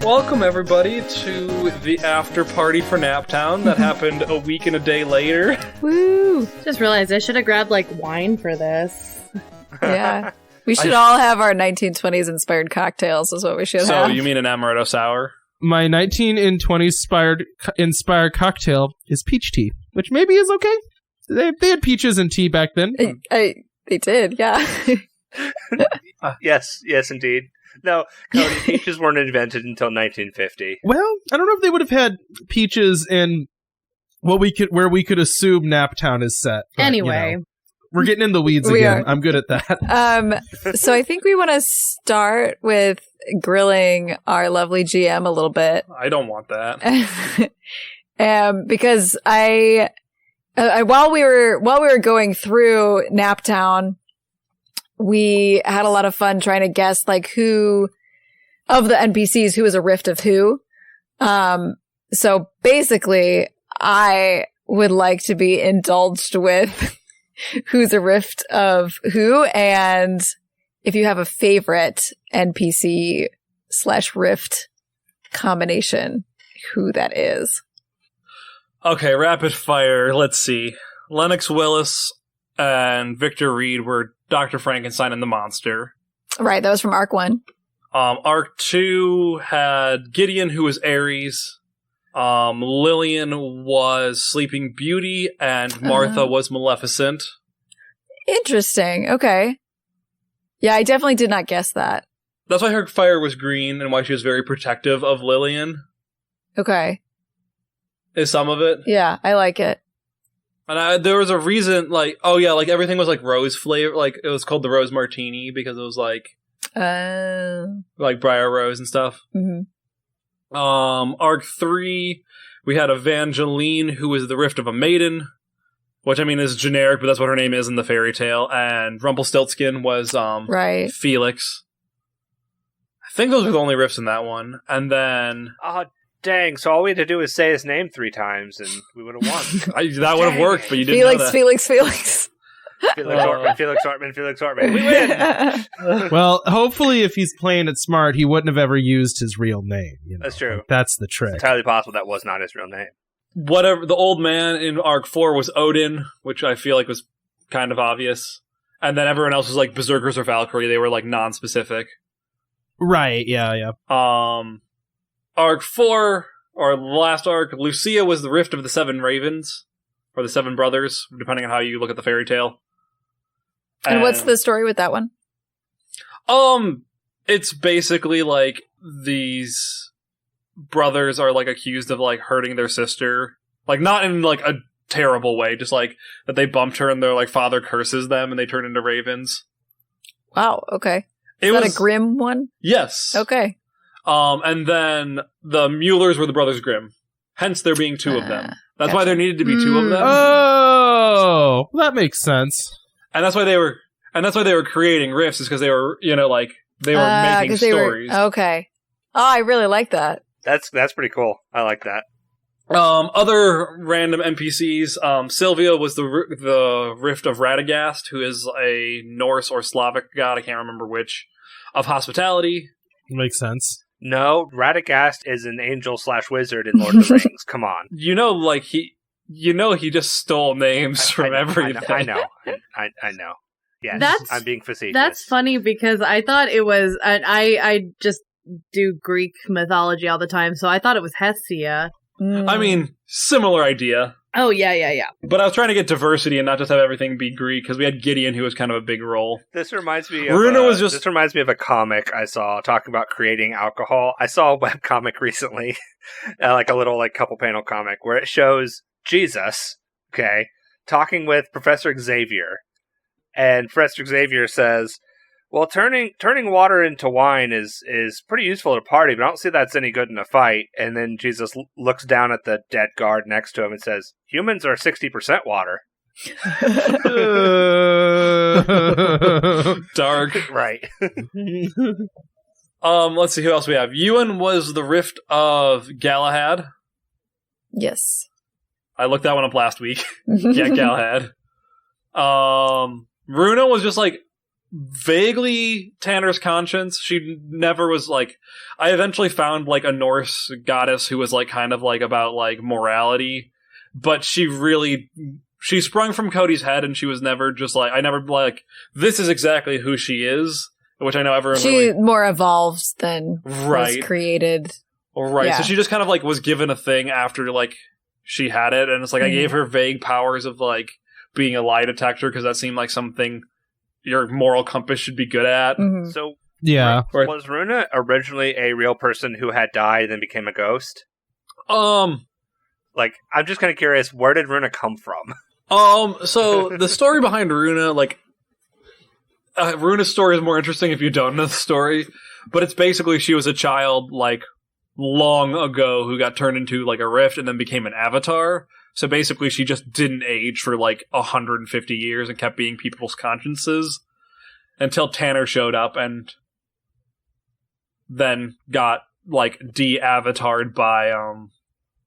Welcome, everybody, to the after party for Naptown that happened a week and a day later. Woo! Just realized I should have grabbed, wine for this. Yeah. We should all have our 1920s inspired cocktails is what we should have. So, you mean an amaretto sour? My 1920s inspired cocktail is peach tea, which maybe is okay. They had peaches and tea back then. They did, yeah. Yes, indeed. No, Cody, peaches weren't invented until 1950. Well, I don't know if they would have had peaches in where we could assume Naptown is set. But, anyway. We're getting in the weeds again. I'm good at that. So I think we want to start with grilling our lovely GM a little bit. I don't want that. Because while we were going through Naptown, we had a lot of fun trying to guess who of the NPCs who is a rift of who. So basically, I would like to be indulged with who's a rift of who, and if you have a favorite NPC / rift combination, who that is. Okay, rapid fire. Let's see. Lennox Willis and Victor Reed were Dr. Frankenstein and the Monster. Right, that was from Arc 1. Arc 2 had Gideon, who was Ares. Lillian was Sleeping Beauty, and Martha was Maleficent. Interesting. Okay. Yeah, I definitely did not guess that. That's why her fire was green and why she was very protective of Lillian. Okay. Is some of it. Yeah, I like it. And there was a reason, everything was rose flavor. It was called the Rose Martini because it was Briar Rose and stuff. Mm-hmm. Arc 3, we had Evangeline, who was the Rift of a Maiden, which is generic, but that's what her name is in the fairy tale. And Rumpelstiltskin was right. Felix. I think those were the only rifts in that one. And then Dang, so all we had to do was say his name 3 times and we would have won. That would have worked, but you didn't know that. Felix. Felix Ortman. We win! Well, hopefully if he's playing it smart, he wouldn't have ever used his real name. That's true. That's the trick. It's entirely possible that was not his real name. Whatever, the old man in Arc 4 was Odin, which I feel was kind of obvious. And then everyone else was Berserkers or Valkyrie. They were non-specific. Right, yeah. Arc 4, or the last arc, Lucia was the Rift of the 7 Ravens, or the 7 Brothers, depending on how you look at the fairy tale. And what's the story with that one? It's basically these brothers are accused of hurting their sister. Not in a terrible way, just that they bumped her and their father curses them and they turn into ravens. Wow, okay. Is that a Grimm one? Yes. Okay. And then the Muellers were the Brothers Grimm. Hence there being 2 of them. That's why there needed to be 2 of them. Oh, that makes sense. And that's why they were creating rifts, is because they were, they were making stories. Okay. Oh, I really like that. That's pretty cool. I like that. Other random NPCs, Sylvia was the Rift of Radagast, who is a Norse or Slavic god, I can't remember which, of hospitality. Makes sense. No, Radagast is an angel / wizard in Lord of the Rings. Come on. He just stole names from everything. I know. Yes, I'm being facetious. That's funny because I thought it was... I just do Greek mythology all the time, so I thought it was Hestia. Similar idea. Oh, yeah. But I was trying to get diversity and not just have everything be Greek, because we had Gideon, who was kind of a big role. This reminds me of a comic I saw talking about creating alcohol. I saw a webcomic recently, a little couple panel comic, where it shows Jesus, talking with Professor Xavier. And Professor Xavier says, well, turning water into wine is pretty useful at a party, but I don't see that's any good in a fight. And then Jesus looks down at the dead guard next to him and says, humans are 60% water. Dark. Right. Let's see who else we have. Ewan was the Rift of Galahad. Yes. I looked that one up last week. Yeah, Galahad. Runa was just vaguely Tanner's conscience. She never was like, I eventually found like a Norse goddess who was like kind of like about like morality, but she sprung from Cody's head, and she was never just like, I never like, this is exactly who she is, which I know everyone She more evolved than was created. Right. Yeah. So she just kind of like was given a thing after like she had it, and it's like I gave her vague powers of like being a lie detector because that seemed like something your moral compass should be good at. Mm-hmm. So Yeah. was Runa originally a real person who had died and then became a ghost? Like, I'm just kind of curious, where did Runa come from? So the story behind Runa, like, Runa's story is more interesting if you don't know the story, but it's basically she was a child, like, long ago who got turned into, like, a rift and then became an avatar. So basically she just didn't age for, like, 150 years and kept being people's consciences until Tanner showed up and then got, like, de-avatared by,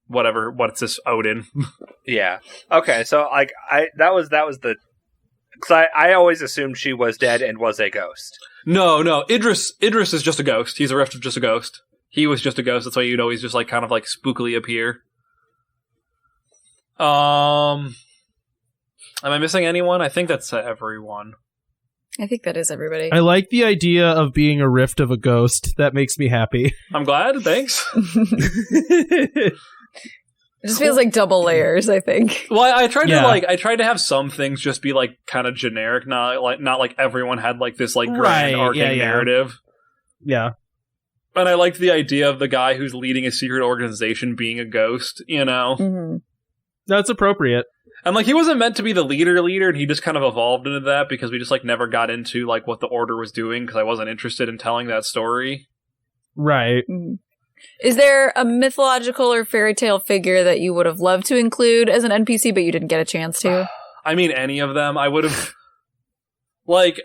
what's this, Odin? Yeah. Okay, so, like, that was the... Because I always assumed she was dead and was a ghost. No, Idris is just a ghost. He's a rift of just a ghost. He was just a ghost, that's why you'd always just, like, kind of, like, spookily appear. Am I missing anyone? I think that's everyone. I think that is everybody. I like the idea of being a rift of a ghost. That makes me happy. I'm glad, thanks. It just feels like double layers, I think. Well, I tried to have some things just be like kind of generic, not like everyone had like this like grand arcing narrative. Yeah. And I liked the idea of the guy who's leading a secret organization being a ghost, you know? Mm-hmm. That's appropriate. And like he wasn't meant to be the leader, and he just kind of evolved into that because we just like never got into like what the Order was doing because I wasn't interested in telling that story. Right. Mm-hmm. Is there a mythological or fairy tale figure that you would have loved to include as an NPC, but you didn't get a chance to? I mean, any of them. I would have... like,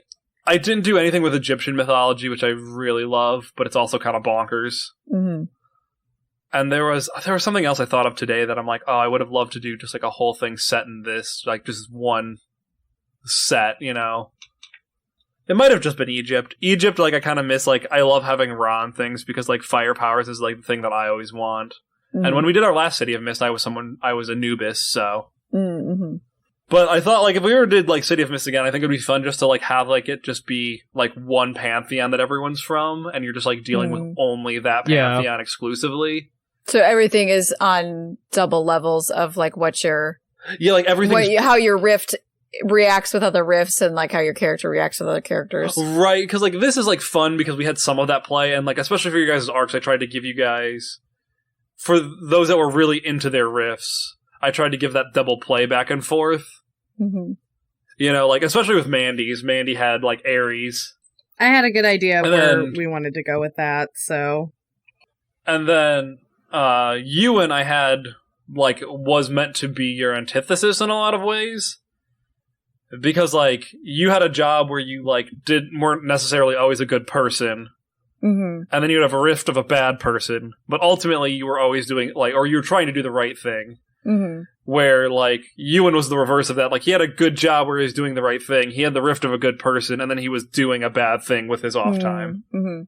I didn't do anything with Egyptian mythology, which I really love, but it's also kind of bonkers. Mm-hmm. And there was something else I thought of today that I'm like, oh, I would have loved to do just like a whole thing set in this, like just one set, you know? It might have just been Egypt. Egypt, like, I kind of miss, like, I love having Ra and things because, like, fire powers is, like, the thing that I always want. Mm-hmm. And when we did our last City of Mist, I was Anubis, so. Mm-hmm. But I thought, like, if we ever did, like, City of Mist again, I think it would be fun just to, like, have, like, it just be, like, one pantheon that everyone's from, and you're just, like, dealing with only that pantheon exclusively. So everything is on double levels of, like, what your... Yeah, like, everything... how your rift reacts with other rifts and like how your character reacts with other characters. Right, because like this is like fun because we had some of that play, and like especially for your guys' arcs, I tried to give you guys, for those that were really into their rifts, I tried to give that double play back and forth. Mm-hmm. You know, like especially with Mandy's. Mandy had like Ares. I had a good idea of where we wanted to go with that, so. And then Ewan, I had like was meant to be your antithesis in a lot of ways. Because, like, you had a job where you, like, weren't necessarily always a good person. Mm-hmm. And then you'd have a rift of a bad person. But ultimately, you were always doing, like, or you were trying to do the right thing. Mm-hmm. Where, like, Ewan was the reverse of that. Like, he had a good job where he was doing the right thing. He had the rift of a good person, and then he was doing a bad thing with his off time. Mm-hmm.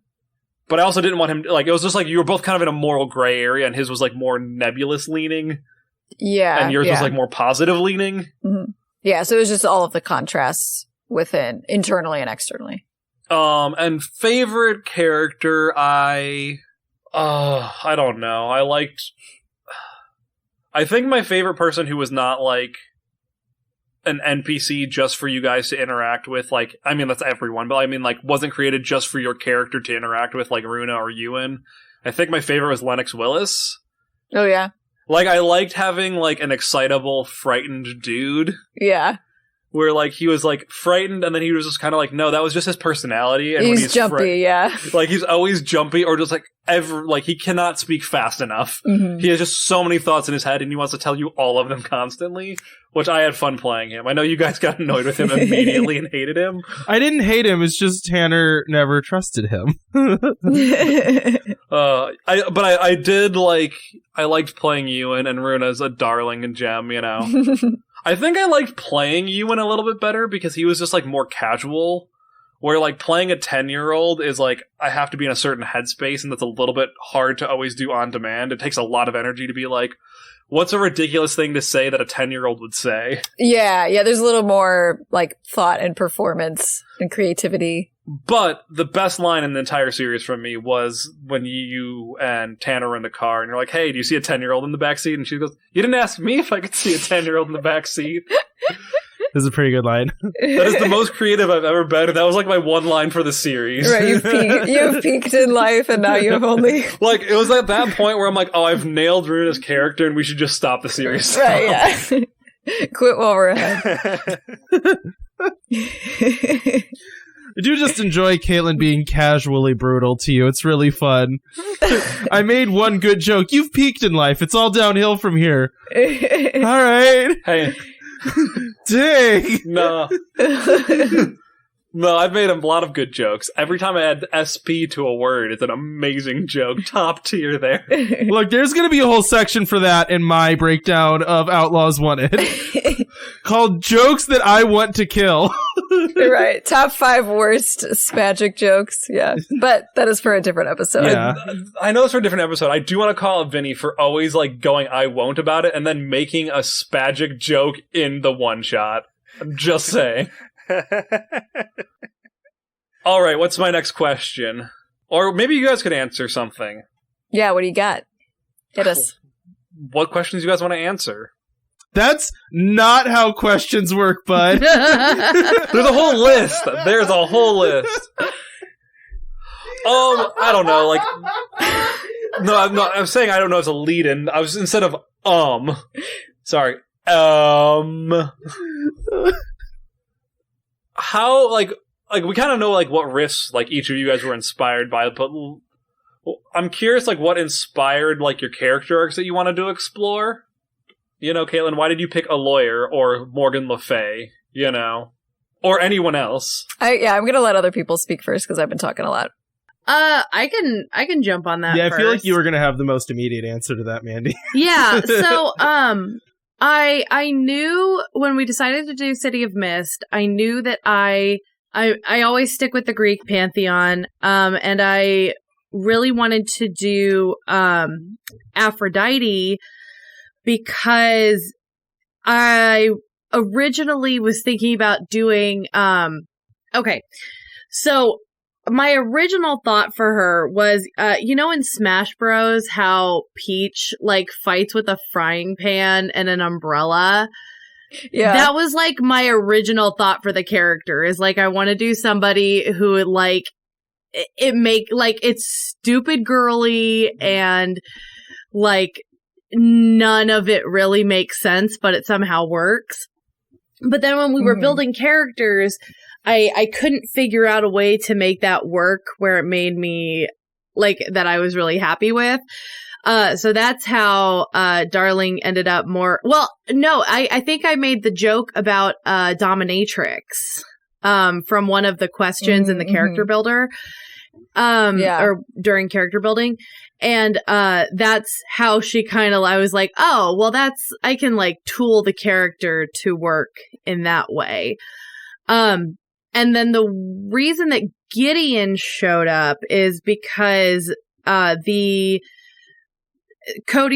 But I also didn't want him, like, it was just like you were both kind of in a moral gray area, and his was, like, more nebulous leaning. Yeah. And yours was, like, more positive leaning. Mm-hmm. Yeah, so it was just all of the contrasts within, internally and externally. And favorite character, I don't know. I think my favorite person who was not, like, an NPC just for you guys to interact with, like, I mean, that's everyone, but I mean, like, wasn't created just for your character to interact with, like Runa or Ewan. I think my favorite was Lennox Willis. Oh, yeah. Like, I liked having, like, an excitable, frightened dude. Yeah. Where, like, he was, like, frightened, and then he was just kind of like, no, that was just his personality. And he's when he's jumpy, yeah. Like, he's always jumpy, or just, like, he cannot speak fast enough. Mm-hmm. He has just so many thoughts in his head, and he wants to tell you all of them constantly, which I had fun playing him. I know you guys got annoyed with him immediately and hated him. I didn't hate him, it's just Tanner never trusted him. I did, like, I liked playing Ewan, and Runa's a darling and gem, you know? I think I liked playing Ewan a little bit better because he was just, like, more casual. where like playing a 10-year-old is like I have to be in a certain headspace, and that's a little bit hard to always do on demand. It takes a lot of energy to be like, what's a ridiculous thing to say that a 10-year-old would say? Yeah, there's a little more like thought and performance and creativity. But the best line in the entire series from me was when you and Tanner were in the car and you're like, hey, do you see a 10-year-old in the backseat? And she goes, you didn't ask me if I could see a 10-year-old in the backseat. This is a pretty good line. That is the most creative I've ever been. And that was like my one line for the series. Right, you've peaked in life and now you have only... Like, it was at that point where I'm like, oh, I've nailed Runa's character and we should just stop the series. Right, yeah. Quit while we're ahead. I do just enjoy Caitlin being casually brutal to you. It's really fun. I made one good joke. You've peaked in life. It's all downhill from here. All right. Hey. Dang. No. No, I've made a lot of good jokes. Every time I add SP to a word, it's an amazing joke. Top tier there. Look, there's going to be a whole section for that in my breakdown of Outlaws Wanted. Called Jokes That I Want to Kill. Right. Top 5 worst spagic jokes. Yeah. But that is for a different episode. Yeah. I know it's for a different episode. I do want to call out Vinny for always like going I won't about it and then making a spagic joke in the one shot. I'm just saying. All right, what's my next question? Or maybe you guys could answer something. Yeah, what do you got? Hit us. What questions do you guys want to answer? That's not how questions work, bud. There's a whole list. There's a whole list. I don't know, like... No, I'm saying I don't know as a lead-in. I was instead of, Sorry. How, like we kind of know, like, what risks, like, each of you guys were inspired by, but I'm curious, like, what inspired, like, your character arcs that you wanted to explore? You know, Caitlin, why did you pick a lawyer or Morgan Le Fay, you know? Or anyone else? I'm going to let other people speak first because I've been talking a lot. I can jump on that. Yeah, first. I feel like you were going to have the most immediate answer to that, Mandy. Yeah, so, I knew when we decided to do City of Mist, I knew that I always stick with the Greek pantheon, and I really wanted to do Aphrodite because I originally was thinking about doing okay. So my original thought for her was, you know, in Smash Bros, how Peach, like, fights with a frying pan and an umbrella? Yeah. That was, like, my original thought for the character, is, like, I want to do somebody who, like, it's stupid girly and, like, none of it really makes sense, but it somehow works. But then when we were building characters, I couldn't figure out a way to make that work where it made me, like, that I was really happy with. So that's how Darling ended up more... Well, no, I think I made the joke about dominatrix from one of the questions in the character builder. Or during character building. And that's how she kind of... I was like, oh, well, I can, like, tool the character to work in that way. And then the reason that Gideon showed up is because Cody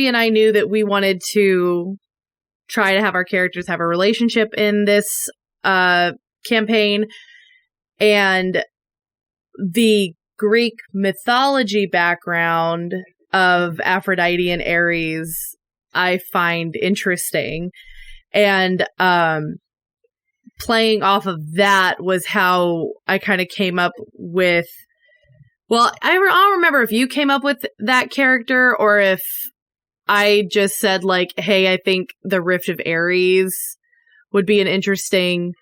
and I knew that we wanted to try to have our characters have a relationship in this campaign. And the Greek mythology background of Aphrodite and Ares I find interesting. And playing off of that was how I kind of came up with... Well, I don't remember if you came up with that character or if I just said, like, hey, I think the Rift of Ares would be an interesting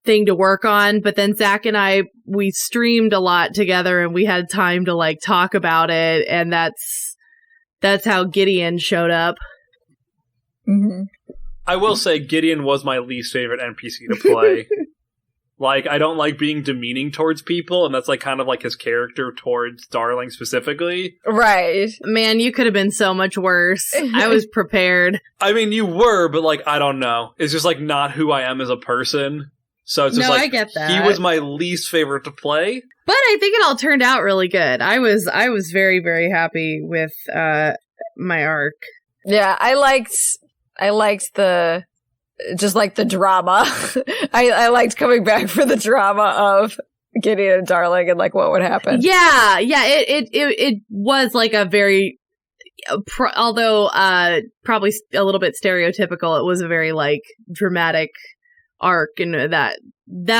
thing to work on. But then Zach and I, we streamed a lot together and we had time to, like, talk about it. And that's how Gideon showed up. Mm-hmm. I will say Gideon was my least favorite NPC to play. Like, I don't like being demeaning towards people, and that's, like, kind of like his character towards Darling specifically. Right. Man, you could have been so much worse. I was prepared. I mean, you were, but, like, I don't know. It's just, like, not who I am as a person. So it's just No, like, I get that. he was my least favorite to play. But I think it all turned out really good. I was very, very happy with my arc. Yeah, I liked the drama. I liked coming back for the drama of Gideon and Darling and like what would happen. Yeah, it was like a very, although probably a little bit stereotypical. It was a very like dramatic arc, and that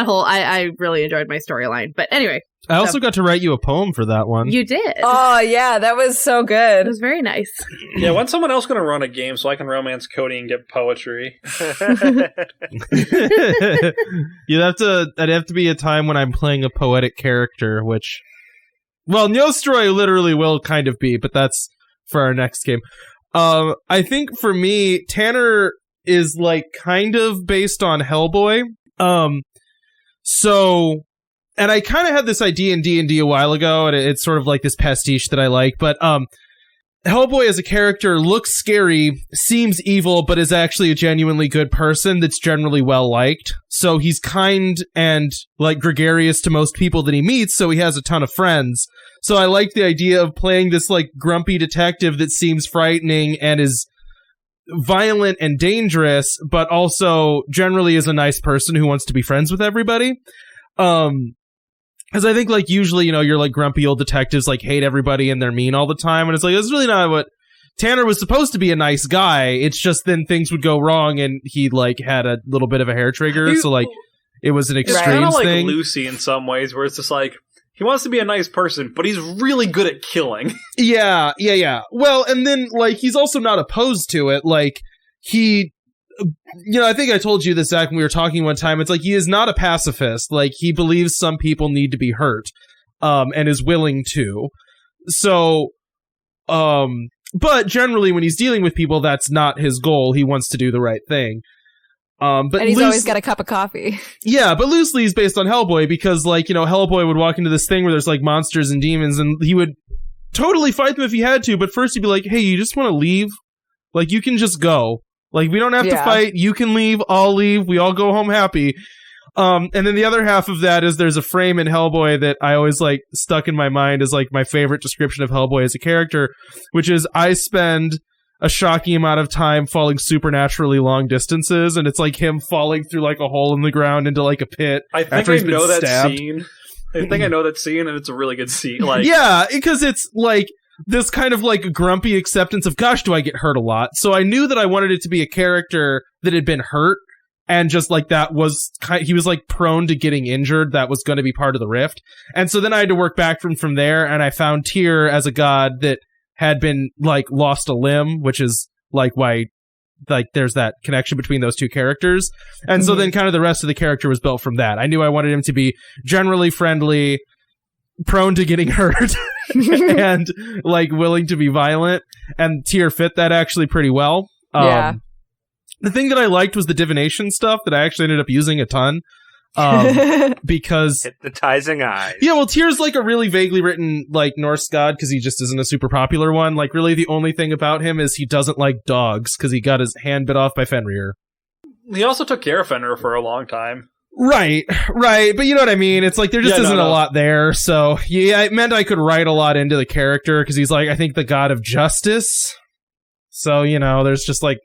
whole I really enjoyed my storyline. But anyway, I also got to write you a poem for that one. you did. Oh yeah, that was so It good. was very nice. Yeah, when's someone else going to run a game so I can romance Cody and get poetry? I'd have to be a time when I'm playing a poetic character, which, well, Nostroy literally will kind of be, but that's for our next game. I think for me, Tanner is like kind of based on Hellboy. So, and I kind of had this idea in D&D a while ago, and it's sort of like this pastiche that I like, but Hellboy as a character looks scary, seems evil, but is actually a genuinely good person that's generally well liked. So he's kind and like gregarious to most people that he meets, so he has a ton of friends. So I like the idea of playing this like grumpy detective that seems frightening and is violent and dangerous, but also generally is a nice person who wants to be friends with everybody. Because I think, like, usually, you know, you're like grumpy old detectives, like, hate everybody and they're mean all the time. And it's like, that's really not what Tanner was supposed to be, a nice guy. It's just then things would go wrong and he, like, had a little bit of a hair trigger. So, like, it was an extreme It's kind of like thing. Lucy in some ways, where it's just like, he wants to be a nice person, but he's really good at killing. Yeah. Well, and then, like, he's also not opposed to it. Like, he, you know, I think I told you this, Zach, when we were talking one time. It's like, he is not a pacifist. Like, he believes some people need to be hurt, and is willing to. So, but generally, when he's dealing with people, that's not his goal. He wants to do the right thing. But and he's always got a cup of coffee. Yeah, but loosely he's based on Hellboy because, like, you know, Hellboy would walk into this thing where there's, like, monsters and demons, and he would totally fight them if he had to, but first he'd be like, hey, you just want to leave? Like, you can just go. Like, we don't have to fight. You can leave. I'll leave. We all go home happy. And then the other half of that is there's a frame in Hellboy that I always, like, stuck in my mind as, like, my favorite description of Hellboy as a character, which is I spend a shocking amount of time falling supernaturally long distances, and it's like him falling through like a hole in the ground into like a pit. I think after I he's been know that stabbed. scene. I think I know that scene, and it's a really good scene. Like, yeah, because it's like this kind of like grumpy acceptance of, gosh, do I get hurt a lot? So I knew that I wanted it to be a character that had been hurt, and just like that was he was like prone to getting injured. That was going to be part of the rift, and so then I had to work back from there. And I found Tyr as a god that had been like lost a limb, which is like why like there's that connection between those two characters. And so then kind of the rest of the character was built from that. I knew I wanted him to be generally friendly, prone to getting hurt, and like willing to be violent, and Tyr fit that actually pretty well. Yeah. The thing that I liked was the divination stuff that I actually ended up using a ton. Because hypnotizing eyes. Yeah, well, Tyr's like a really vaguely written like Norse god because he just isn't a super popular one. Like, really, the only thing about him is he doesn't like dogs because he got his hand bit off by Fenrir. He also took care of Fenrir for a long time. Right. But you know what I mean? It's like there just isn't a lot there. So yeah, it meant I could write a lot into the character because he's like, I think, the god of justice. So, you know, there's just like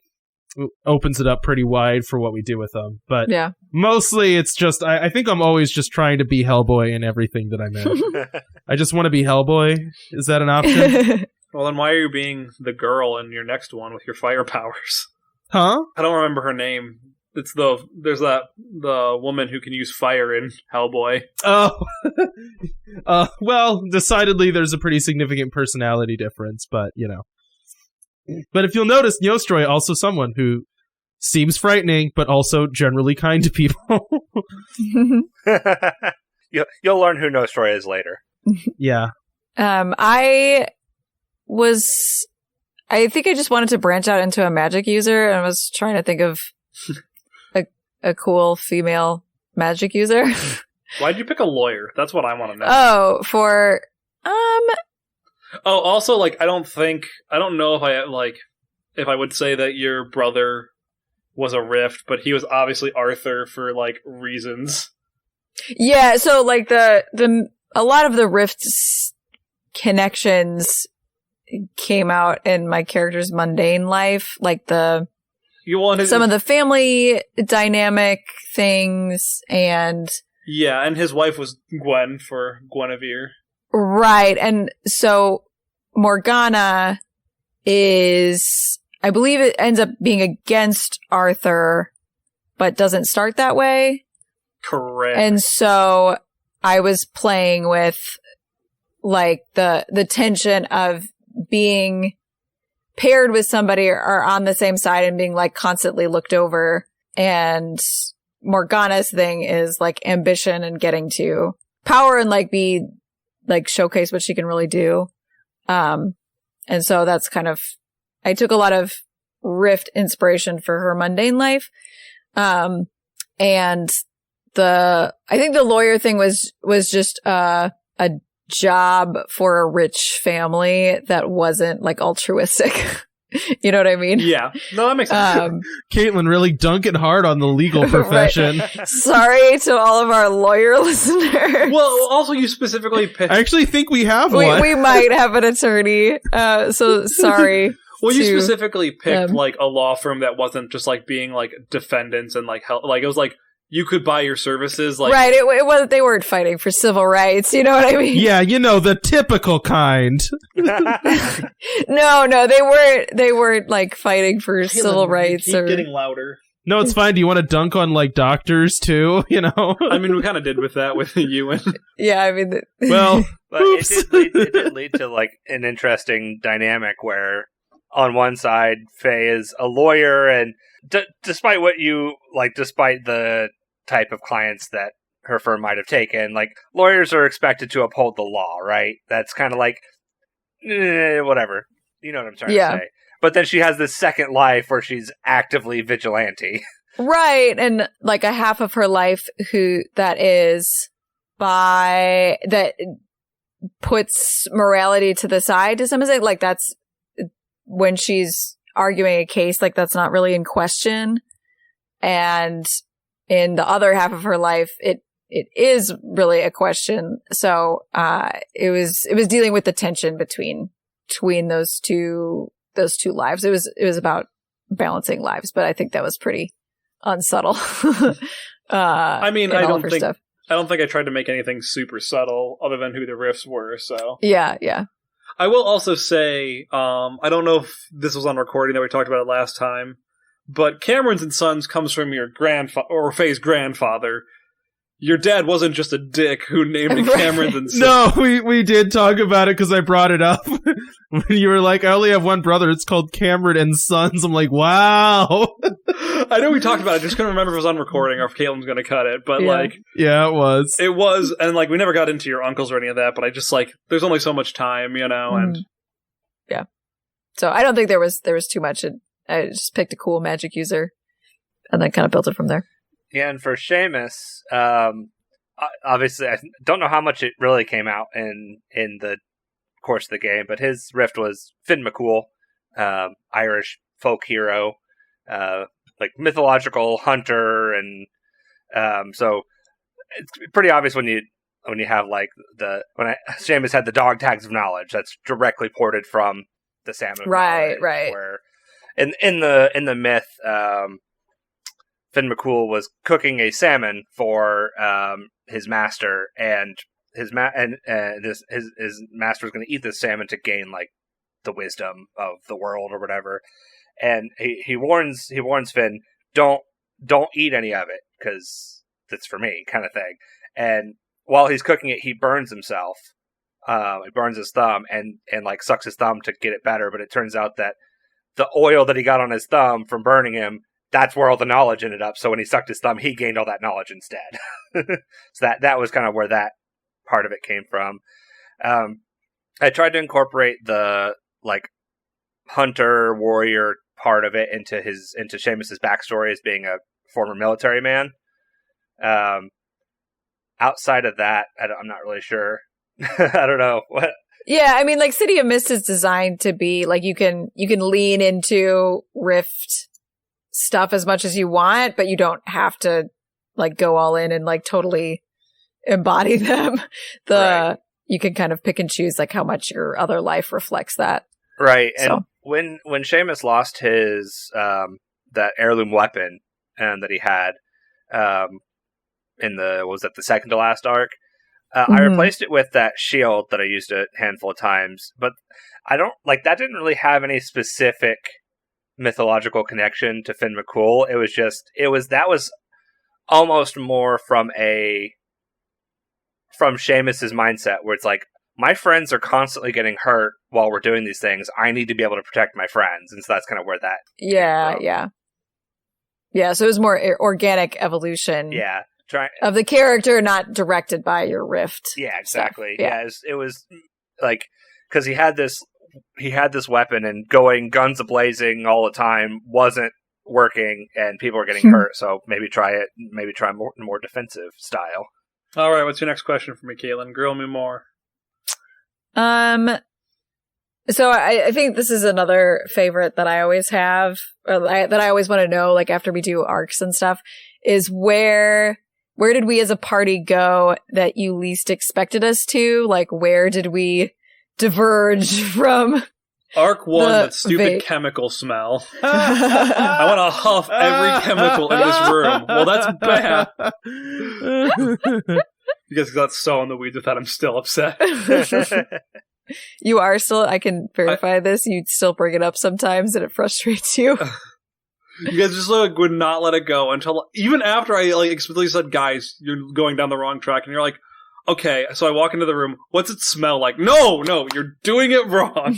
opens it up pretty wide for what we do with them. But yeah, mostly it's just I think I'm always just trying to be Hellboy in everything that I'm in. I just want to be Hellboy. Is that an option? Well, then why are you being the girl in your next one with your fire powers? Huh? I don't remember her name. It's there's the woman who can use fire in Hellboy. Oh. Well, decidedly there's a pretty significant personality difference, but you know. But if you'll notice, Nostroy also someone who seems frightening, but also generally kind to people. You'll learn who Nostroy is later. Yeah. I think I just wanted to branch out into a magic user, and I was trying to think of a cool female magic user. Why'd you pick a lawyer? That's what I want to know. Oh, for Oh, also, like, I don't know if I would say that your brother was a rift, but he was obviously Arthur for like reasons. Yeah, so like a lot of the Rift's connections came out in my character's mundane life, like some of the family dynamic things, and and his wife was Gwen for Guinevere. Right, and so Morgana is, I believe it ends up being against Arthur, but doesn't start that way. Correct. And so I was playing with like the tension of being paired with somebody or on the same side and being like constantly looked over. And Morgana's thing is like ambition and getting to power and like be like showcase what she can really do. And so that's kind of, I took a lot of Rift inspiration for her mundane life. And I think the lawyer thing was just a job for a rich family that wasn't like altruistic. You know what I mean? Yeah. No, that makes sense. Caitlin really dunking hard on the legal profession. Sorry to all of our lawyer listeners. Well, also you specifically picked... I actually think we have one. We might have an attorney. So sorry. Well, you specifically picked like a law firm that wasn't just like being like defendants and like help. Like it was like you could buy your services. Like right. It was, they weren't fighting for civil rights. You know what I mean? Yeah, you know, the typical kind. No, they weren't like fighting for civil rights. You keep getting louder. No, it's fine. Do you want to dunk on like doctors too? You know? I mean, we kind of did with that with Ewan. Yeah, I mean, well, but it did lead to like an interesting dynamic where on one side, Faye is a lawyer, and despite the type of clients that her firm might have taken, like lawyers are expected to uphold the law, right? That's kind of like whatever. You know what I'm trying to say. But then she has this second life where she's actively vigilante. Right. And like a half of her life that puts morality to the side to some extent. Like that's when she's arguing a case, like that's not really in question. And in the other half of her life, it is really a question. So it was dealing with the tension between those two lives. It was about balancing lives, but I think that was pretty unsubtle. I mean, I don't think I tried to make anything super subtle other than who the riffs were. So yeah. I will also say, I don't know if this was on recording that we talked about it last time, but Cameron's and Sons comes from your Faye's grandfather. Your dad wasn't just a dick who named it Cameron's and Sons. No, we did talk about it because I brought it up. When you were like, I only have one brother, it's called Cameron and Sons. I'm like, wow. I know we talked about it, I just couldn't remember if it was on recording or if Caitlin's going to cut it, but yeah, it was. It was, and like we never got into your uncles or any of that, but I just like, there's only so much time, you know, and yeah. So I don't think there was too much. I just picked a cool magic user and then kind of built it from there. Yeah, and for Seamus, obviously, I don't know how much it really came out in the course of the game, but his rift was Finn McCool, Irish folk hero, like mythological hunter, and so it's pretty obvious when you have like Seamus had the dog tags of knowledge. That's directly ported from the salmon of knowledge, right. Where in the myth. Finn McCool was cooking a salmon for his master, and his master was going to eat this salmon to gain like the wisdom of the world or whatever. And he warns Finn, don't eat any of it because it's for me, kind of thing. And while he's cooking it, he burns himself. He burns his thumb and like sucks his thumb to get it better. But it turns out that the oil that he got on his thumb from burning him, that's where all the knowledge ended up. So when he sucked his thumb, he gained all that knowledge instead. So that was kind of where that part of it came from. I tried to incorporate the like hunter warrior part of it into Seamus's backstory as being a former military man. Outside of that, I'm not really sure. I don't know what. Yeah, I mean, like City of Mist is designed to be like you can lean into Rift stuff as much as you want, but you don't have to like go all in and like totally embody them. You can kind of pick and choose like how much your other life reflects that. Right. And when Seamus lost his that heirloom weapon that he had in the second to last arc, I replaced it with that shield that I used a handful of times, but I don't like that didn't really have any specific mythological connection to Finn McCool. That was almost more from Seamus's mindset, where it's like, my friends are constantly getting hurt while we're doing these things. I need to be able to protect my friends, and so that's kind of where that yeah. So it was more organic evolution. Yeah. Of the character, not directed by your rift. Yeah, exactly. Yeah, it was like, because he had this weapon, and going guns a-blazing all the time wasn't working, and people were getting hurt. So maybe try more defensive style. All right, what's your next question for me, Caitlin? Grill me more. So I think this is another favorite that I always have, or that I always want to know, like after we do arcs and stuff, is where did we as a party go that you least expected us to? Like, where did we diverge from? Arc 1, that stupid chemical smell. I want to huff every chemical in this room. Well, that's bad. Because I got so in the weeds with that, I'm still upset. You are still, I can verify this, you still bring it up sometimes and it frustrates you. You guys just would not let it go until, even after I explicitly said, guys, you're going down the wrong track, and you're like, okay, so I walk into the room, what's it smell like? No, you're doing it wrong.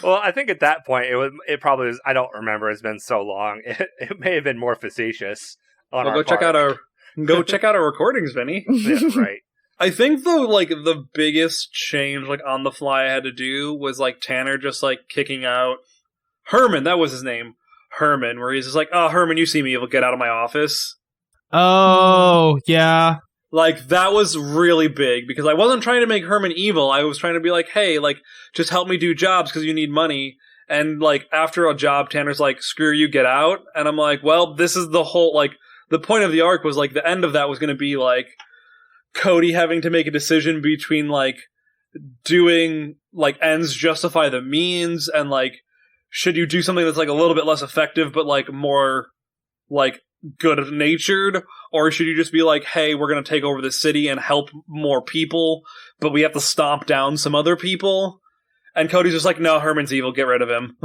Well, I think at that point, it probably was, I don't remember, it's been so long, it may have been more facetious on our part. Go check out our recordings, Vinny. Yeah, right. I think the biggest change on the fly I had to do was Tanner just kicking out Herman. That was his name, Herman. Where he's just like, "Oh, Herman, you see me evil? Get out of my office." Oh yeah, that was really big because I wasn't trying to make Herman evil. I was trying to be like, "Hey, just help me do jobs because you need money." And after a job, Tanner's like, "Screw you, get out." And I'm like, "Well, this is the whole the point of the arc was the end of that was going to be Cody having to make a decision between doing ends justify the means, and should you do something that's a little bit less effective but more good natured, or should you just be hey, we're gonna take over the city and help more people, but we have to stomp down some other people? And Cody's just no, Herman's evil, get rid of him.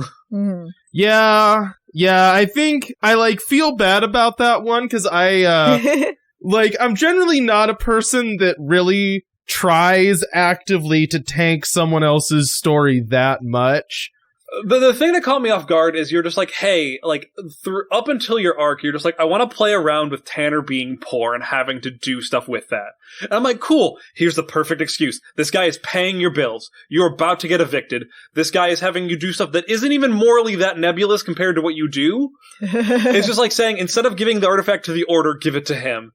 Yeah, I think I feel bad about that one because I I'm generally not a person that really tries actively to tank someone else's story that much. The thing that caught me off guard is you're just hey, up until your arc, you're just I want to play around with Tanner being poor and having to do stuff with that. And I'm cool, here's the perfect excuse. This guy is paying your bills. You're about to get evicted. This guy is having you do stuff that isn't even morally that nebulous compared to what you do. It's just saying, instead of giving the artifact to the Order, give it to him.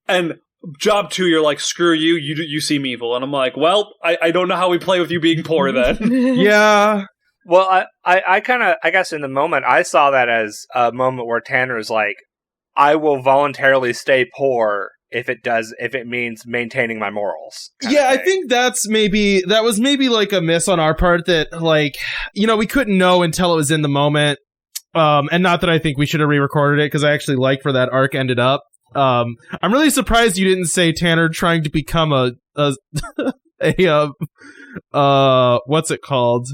And job 2, you're screw you, you seem evil. And I'm well, I don't know how we play with you being poor then. Yeah. Well, I guess in the moment, I saw that as a moment where Tanner's I will voluntarily stay poor if it means maintaining my morals. Yeah, I think that was maybe a miss on our part that we couldn't know until it was in the moment. And not that I think we should have re-recorded it, because I actually like where that arc ended up. I'm really surprised you didn't say Tanner trying to become a what's it called?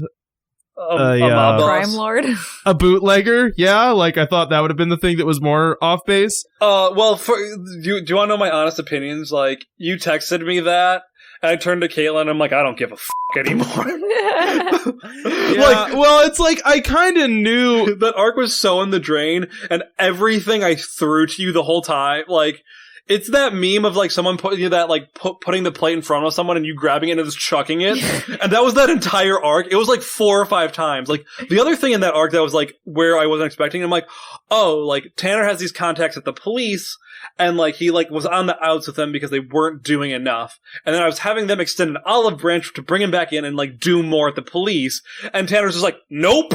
Crime lord? A bootlegger? Yeah, I thought that would have been the thing that was more off base. Well, do you want to know my honest opinions? You texted me that, and I turned to Caitlin, and I'm I don't give a anymore. Well, it's I kind of knew that arc was so in the drain, and everything I threw to you the whole time, It's that meme of like someone putting that like putting the plate in front of someone and you grabbing it and just chucking it. And that was that entire arc. It was like 4 or 5 times. Like the other thing in that arc that was like where I wasn't expecting, I'm like, oh, like Tanner has these contacts at the police and like he like was on the outs with them because they weren't doing enough. And then I was having them extend an olive branch to bring him back in and like do more at the police. And Tanner's just like, nope.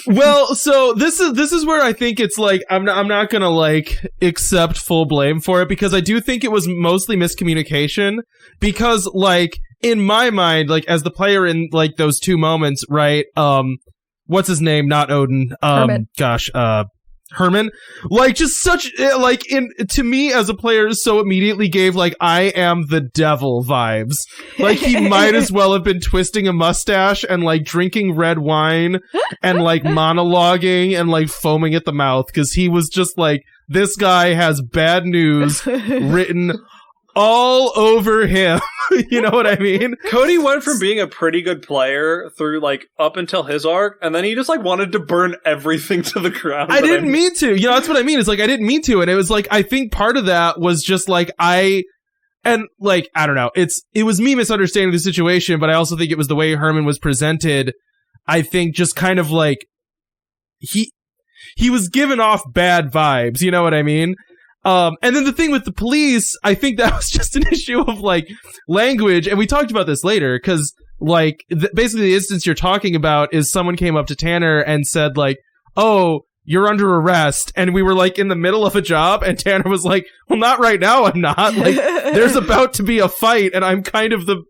Well, so this is where I think it's like I'm not gonna like accept full blame for it, because I do think it was mostly miscommunication, because like in my mind, like as the player in like those 2 moments, right? What's his name? Not Odin. Herman. Herman, like just such like to me as a player, so immediately gave like I am the devil vibes. Like he might as well have been twisting a mustache and like drinking red wine and like monologuing and like foaming at the mouth, because he was just like, this guy has bad news written all over him. You know what I mean? Cody went from being a pretty good player through like up until his arc, and then he just like wanted to burn everything to the ground. I didn't mean to. You know, that's what I mean. It's like I didn't mean to, and it was like I think part of that was just like I don't know. It was me misunderstanding the situation, but I also think it was the way Herman was presented. I think just kind of like he was giving off bad vibes. You know what I mean? And then the thing with the police, I think that was just an issue of like language, and we talked about this later, because like basically the instance you're talking about is someone came up to Tanner and said like, oh, you're under arrest, and we were like in the middle of a job, and Tanner was like, well, not right now, I'm not, like there's about to be a fight and I'm kind of the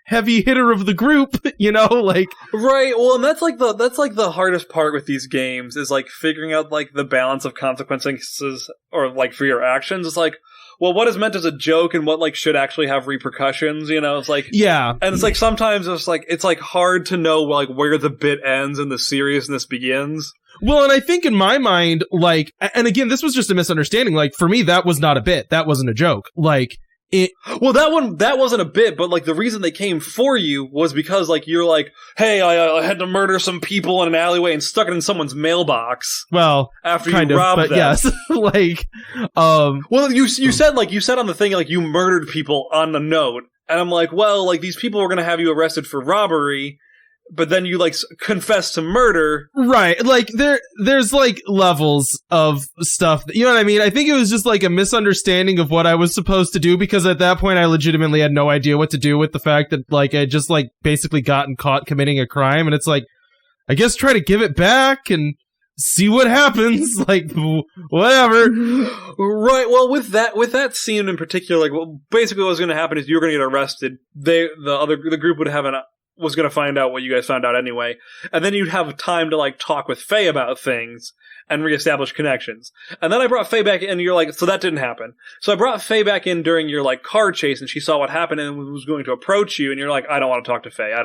heavy hitter of the group, you know, like right. Well, and that's like the hardest part with these games is like figuring out like the balance of consequences or like for your actions. It's like, well, what is meant as a joke and what like should actually have repercussions, you know? It's like, yeah, and it's like sometimes it's like hard to know like where the bit ends and the seriousness begins. Well, and I think in my mind, like, and again, this was just a misunderstanding. Like for me, that was not a bit. That wasn't a joke. Like. That wasn't a bit, but like the reason they came for you was because like you're like, hey, I had to murder some people in an alleyway and stuck it in someone's mailbox. Well, after you robbed them. Yes, like, well, you said on the thing like you murdered people on the note, and I'm like, well, like these people were gonna have you arrested for robbery. But then you like confess to murder, right? Like there's like levels of stuff. You know what I mean? I think it was just like a misunderstanding of what I was supposed to do, because at that point I legitimately had no idea what to do with the fact that like I just like basically gotten caught committing a crime, and it's like I guess try to give it back and see what happens. Like whatever. Right. Well, with that scene in particular, like well, basically what was going to happen is you were going to get arrested. The group was going to find out what you guys found out anyway. And then you'd have time to, like, talk with Faye about things and reestablish connections. And then I brought Faye back in, and you're like, so that didn't happen. So I brought Faye back in during your, like, car chase, and she saw what happened and was going to approach you, and you're like, I don't want to talk to Faye.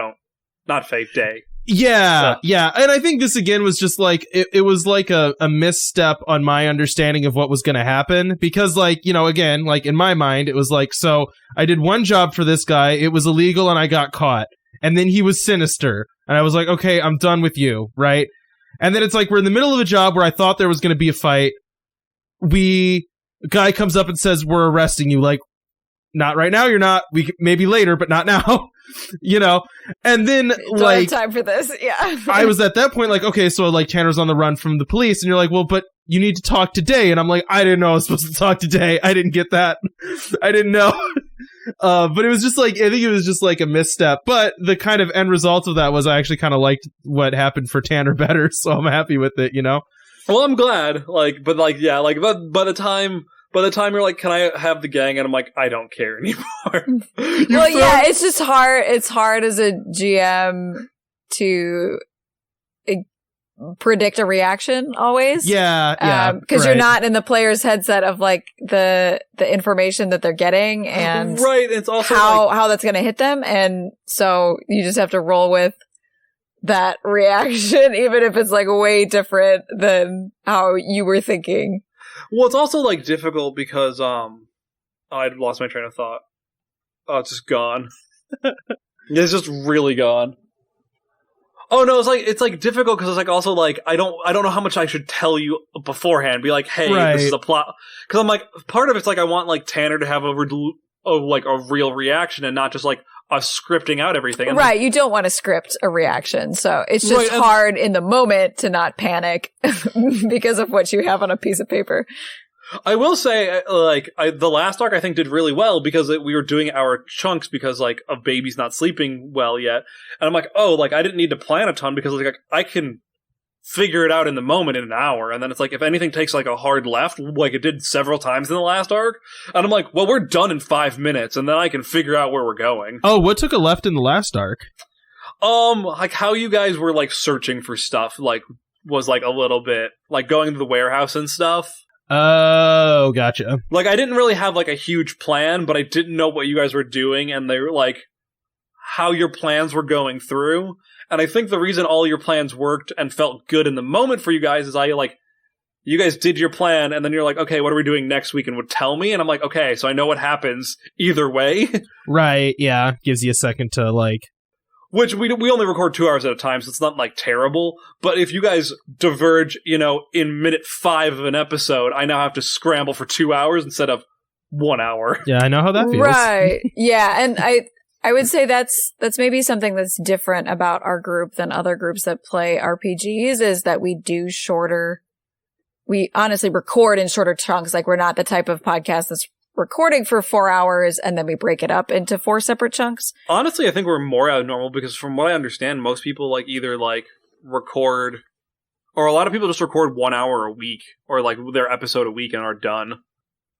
Not Faye, Day. Yeah, yeah. And I think this, again, was just, like, it was, like, a misstep on my understanding of what was going to happen. Because, like, you know, again, like, in my mind, it was like, so I did one job for this guy, it was illegal, and I got caught. And then he was sinister. And I was like, okay, I'm done with you, right? And then it's like, we're in the middle of a job where I thought there was going to be a fight. A guy comes up and says, we're arresting you. Like, not right now, you're not. Maybe later, but not now. You know? And then, don't like... have time for this, yeah. I was at that point like, okay, so like Tanner's on the run from the police. And you're like, well, but you need to talk today. And I'm like, I didn't know I was supposed to talk today. I didn't get that. I didn't know. But it was just like, I think it was just like a misstep. But the kind of end result of that was I actually kind of liked what happened for Tanner better. So I'm happy with it, you know? Well, I'm glad. Like, but like, yeah, like, but by the time you're like, can I have the gang? And I'm like, I don't care anymore. Yeah, it's just hard. It's hard as a GM to predict a reaction always. Yeah. Because you're not in the player's headset of like the information that they're getting and right. It's also how that's going to hit them. And so you just have to roll with that reaction, even if it's like way different than how you were thinking. Well, it's also like difficult because I'd lost my train of thought. Oh, it's just gone. It's just really gone. Oh no, it's like difficult because it's like also like I don't know how much I should tell you beforehand. Be like, hey, this is a plot. Because I'm like, part of it's like I want like Tanner to have a real reaction and not just like us scripting out everything. And right, you don't want to script a reaction, so it's just hard in the moment to not panic because of what you have on a piece of paper. I will say, like, the last arc I think did really well because we were doing our chunks because, like, of babies not sleeping well yet. And I'm like, oh, like, I didn't need to plan a ton because, like, I can figure it out in the moment in an hour. And then it's like, if anything takes, like, a hard left, like it did several times in the last arc, and I'm like, well, we're done in 5 minutes, and then I can figure out where we're going. Oh, what took a left in the last arc? Like, how you guys were, like, searching for stuff, like, was, like, a little bit, like, going to the warehouse and stuff. Oh, gotcha. Like, I didn't really have, like, a huge plan, but I didn't know what you guys were doing, and they were, like, how your plans were going through. And I think the reason all your plans worked and felt good in the moment for you guys is you guys did your plan, and then you're like, okay, what are we doing next week? And would tell me, and I'm like, okay, so I know what happens either way. Right, yeah. Gives you a second to, like... Which we only record 2 hours at a time, so it's not, like, terrible. But if you guys diverge, in minute 5 of an episode, I now have to scramble for 2 hours instead of 1 hour. Yeah, I know how that feels. Right. Yeah, and I would say that's maybe something that's different about our group than other groups that play RPGs, is that we honestly record in shorter chunks. Like, we're not the type of podcast that's recording for 4 hours and then we break it up into 4 separate chunks. Honestly, I think we're more out of normal because from what I understand, most people either record, or a lot of people just record 1 hour a week or their episode a week and are done.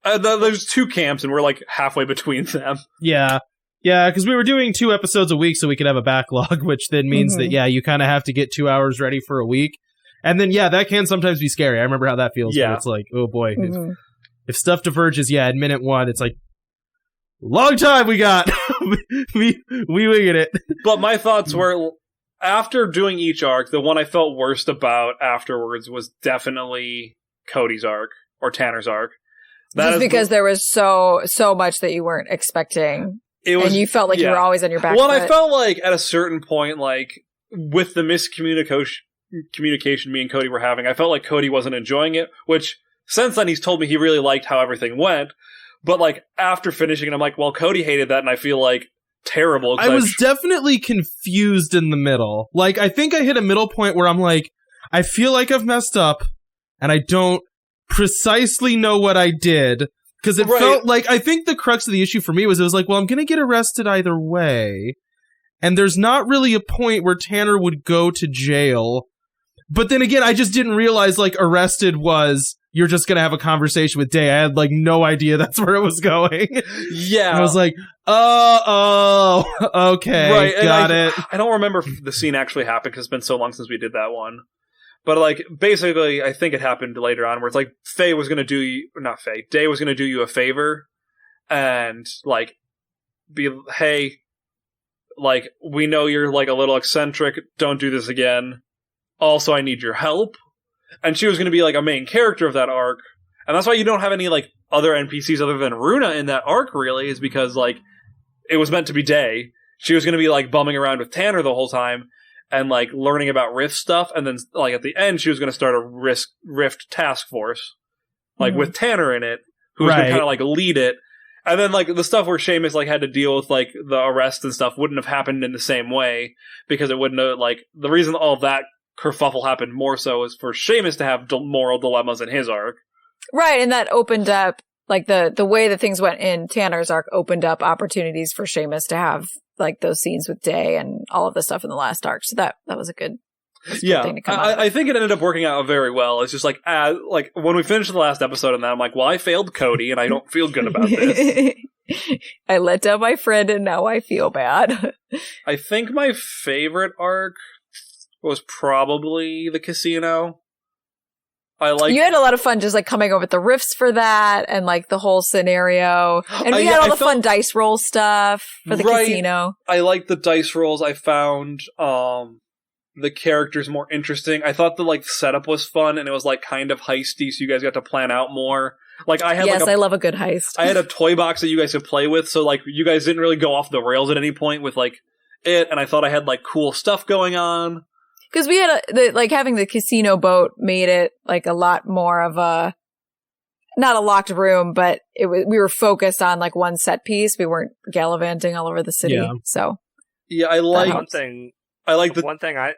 There's 2 camps and we're halfway between them. Yeah, because we were doing 2 episodes a week so we could have a backlog, which then means that, you kind of have to get 2 hours ready for a week. And then, that can sometimes be scary. I remember how that feels. Yeah. It's like, oh boy. Mm-hmm. If stuff diverges, in minute 1, it's like, long time we got. we winged it. But my thoughts were, after doing each arc, the one I felt worst about afterwards was definitely Cody's arc, or Tanner's arc. Just because there was so much that you weren't expecting. And you felt like you were always on your back foot. Well, I felt like at a certain point, with the miscommunication me and Cody were having, I felt like Cody wasn't enjoying it, which... Since then, he's told me he really liked how everything went. But, after finishing it, I'm like, well, Cody hated that, and I feel, terrible. I was definitely confused in the middle. I think I hit a middle point where I'm like, I feel like I've messed up, and I don't precisely know what I did. Because it felt like, I think the crux of the issue for me was, it was like, well, I'm going to get arrested either way. And there's not really a point where Tanner would go to jail. But then again, I just didn't realize, arrested was... You're just going to have a conversation with Day. I had, no idea that's where it was going. Yeah. And I was like, oh, okay, right, got it. I don't remember if the scene actually happened because it's been so long since we did that one. But, basically, I think it happened later on where it's Faye was going to do you... Not Faye. Day was going to do you a favor and, be, hey, we know you're, a little eccentric. Don't do this again. Also, I need your help. And she was going to be, a main character of that arc. And that's why you don't have any, other NPCs other than Runa in that arc, really, is because, it was meant to be Day. She was going to be, bumming around with Tanner the whole time and, learning about Rift stuff. And then, at the end, she was going to start a Rift task force, with Tanner in it, who was going to kind of, lead it. And then, the stuff where Seamus, had to deal with, the arrest and stuff wouldn't have happened in the same way because it wouldn't have, the reason all that kerfuffle happened more so is for Seamus to have moral dilemmas in his arc. Right, and that opened up, the way that things went in Tanner's arc opened up opportunities for Seamus to have, those scenes with Day and all of the stuff in the last arc. So that was a good thing to come out. I think it ended up working out very well. It's just when we finished the last episode and that, I'm like, well, I failed Cody and I don't feel good about this. I let down my friend and now I feel bad. I think my favorite arc was probably the casino. You had a lot of fun just coming over with the riffs for that and the whole scenario. And we had all the fun dice roll stuff for the casino. I liked the dice rolls. I found the characters more interesting. I thought the setup was fun and it was kind of heisty, so you guys got to plan out more. I love a good heist. I had a toy box that you guys could play with, so you guys didn't really go off the rails at any point with it, and I thought I had cool stuff going on. because we had having the casino boat made it like a lot more of a, not a locked room, but we were focused on like one set piece. We weren't gallivanting all over the city. Yeah. So yeah, I like one thing. I like the one thing I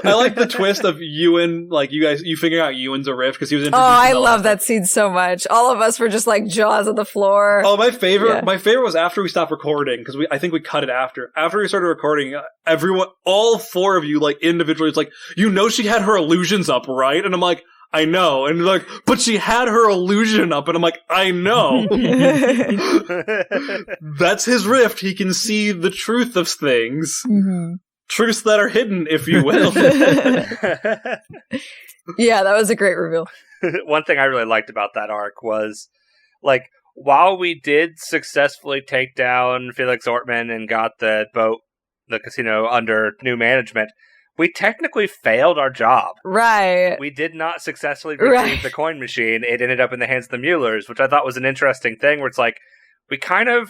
like the twist of Ewan, like you figuring out Ewan's a rift because he was introduced. Oh, I love that scene so much. All of us were just like jaws on the floor. Oh, my favorite was after we stopped recording because I think we cut it after we started recording. Everyone, all four of you, like individually, it's like, she had her illusions up, right? And I'm like, I know. And like, but she had her illusion up, and I'm like, I know. That's his rift. He can see the truth of things. Mm-hmm. Truths that are hidden, if you will. Yeah, that was a great reveal. One thing I really liked about that arc was, like, while we did successfully take down Felix Ortman and got the casino under new management, we technically failed our job. Right. We did not successfully retrieve the coin machine. It ended up in the hands of the Muellers, which I thought was an interesting thing, where it's like, we kind of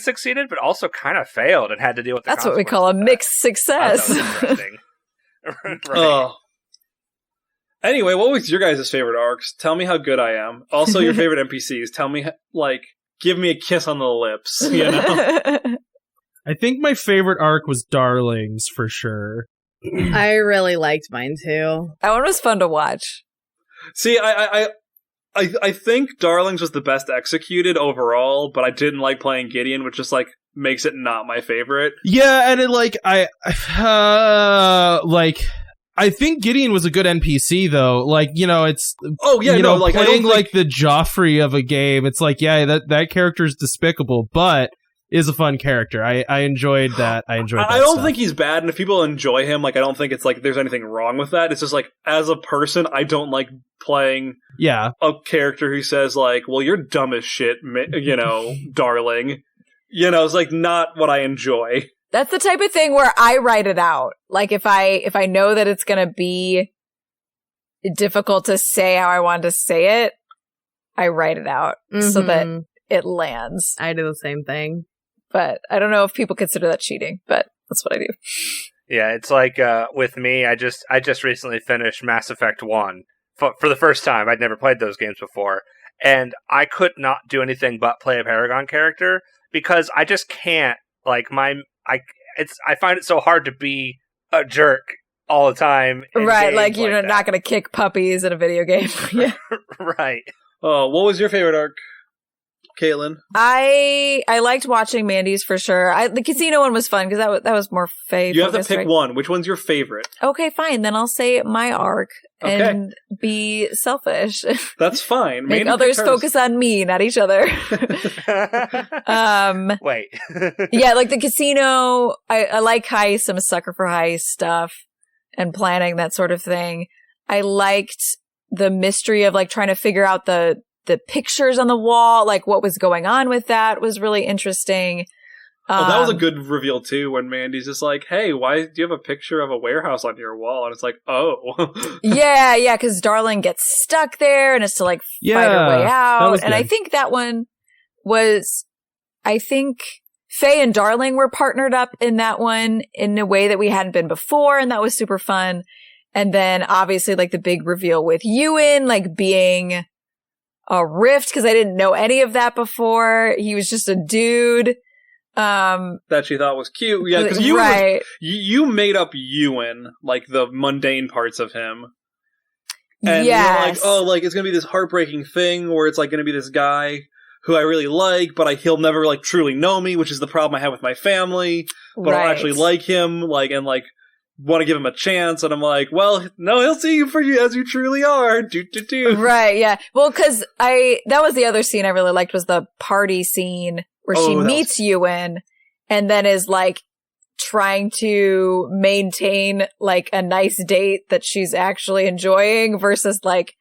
succeeded, but also kind of failed and had to deal with the That's what we call a mixed success. Interesting. Right. Anyway, what was your guys' favorite arcs? Tell me how good I am. Also, your favorite NPCs. Tell me, like, give me a kiss on the lips, you know? I think my favorite arc was Darlings, for sure. I really liked mine, too. That one was fun to watch. See, I think Darlings was the best executed overall, but I didn't like playing Gideon, which just, like, makes it not my favorite. Yeah, and it, like, I think Gideon was a good NPC, though. Like, it's... Oh, yeah, like, playing, like, the Joffrey of a game, it's like, yeah, that character's despicable, but is a fun character. I enjoyed that. I don't think he's bad, and if people enjoy him, like, I don't think it's, like, there's anything wrong with that. It's just, like, as a person, I don't like playing a character who says, like, well, you're dumb as shit, darling. It's, like, not what I enjoy. That's the type of thing where I write it out. Like, if I know that it's gonna be difficult to say how I want to say it, I write it out so that it lands. I do the same thing. But I don't know if people consider that cheating, but that's what I do. Yeah, it's like with me, I just recently finished Mass Effect 1 for the first time. I'd never played those games before, and I could not do anything but play a Paragon character because I just can't. Like, I find it so hard to be a jerk all the time. Right, like you're not going to kick puppies in a video game. Yeah. Right. Oh, what was your favorite arc, Caitlin? I liked watching Mandy's for sure. The casino one was fun because that was more favorite. You have to pick one. Which one's your favorite? Okay, fine. Then I'll say my arc and be selfish. That's fine. Make others focus on me, not each other. Wait. Yeah, like the casino. I like heists. I'm a sucker for heist stuff and planning, that sort of thing. I liked the mystery of like trying to figure out the pictures on the wall, like what was going on with that was really interesting. That was a good reveal too, when Mandy's just like, hey, why do you have a picture of a warehouse on your wall? And it's like, oh. yeah, because Darling gets stuck there and has to like fight her way out. And I think that one was, Faye and Darling were partnered up in that one in a way that we hadn't been before, and that was super fun. And then obviously like the big reveal with Ewan, like being a rift, because I didn't know any of that before. He was just a dude. That she thought was cute. Yeah, because you made up Ewan, like the mundane parts of him. And you're like, oh, like it's gonna be this heartbreaking thing where it's like gonna be this guy who I really like, but he'll never like truly know me, which is the problem I have with my family. But I'll actually like him, and want to give him a chance. And I'm like, well, no, he'll see you for you as you truly are. Right, yeah. Well, because that was the other scene I really liked, was the party scene where she meets Ewan and then is like trying to maintain like a nice date that she's actually enjoying versus like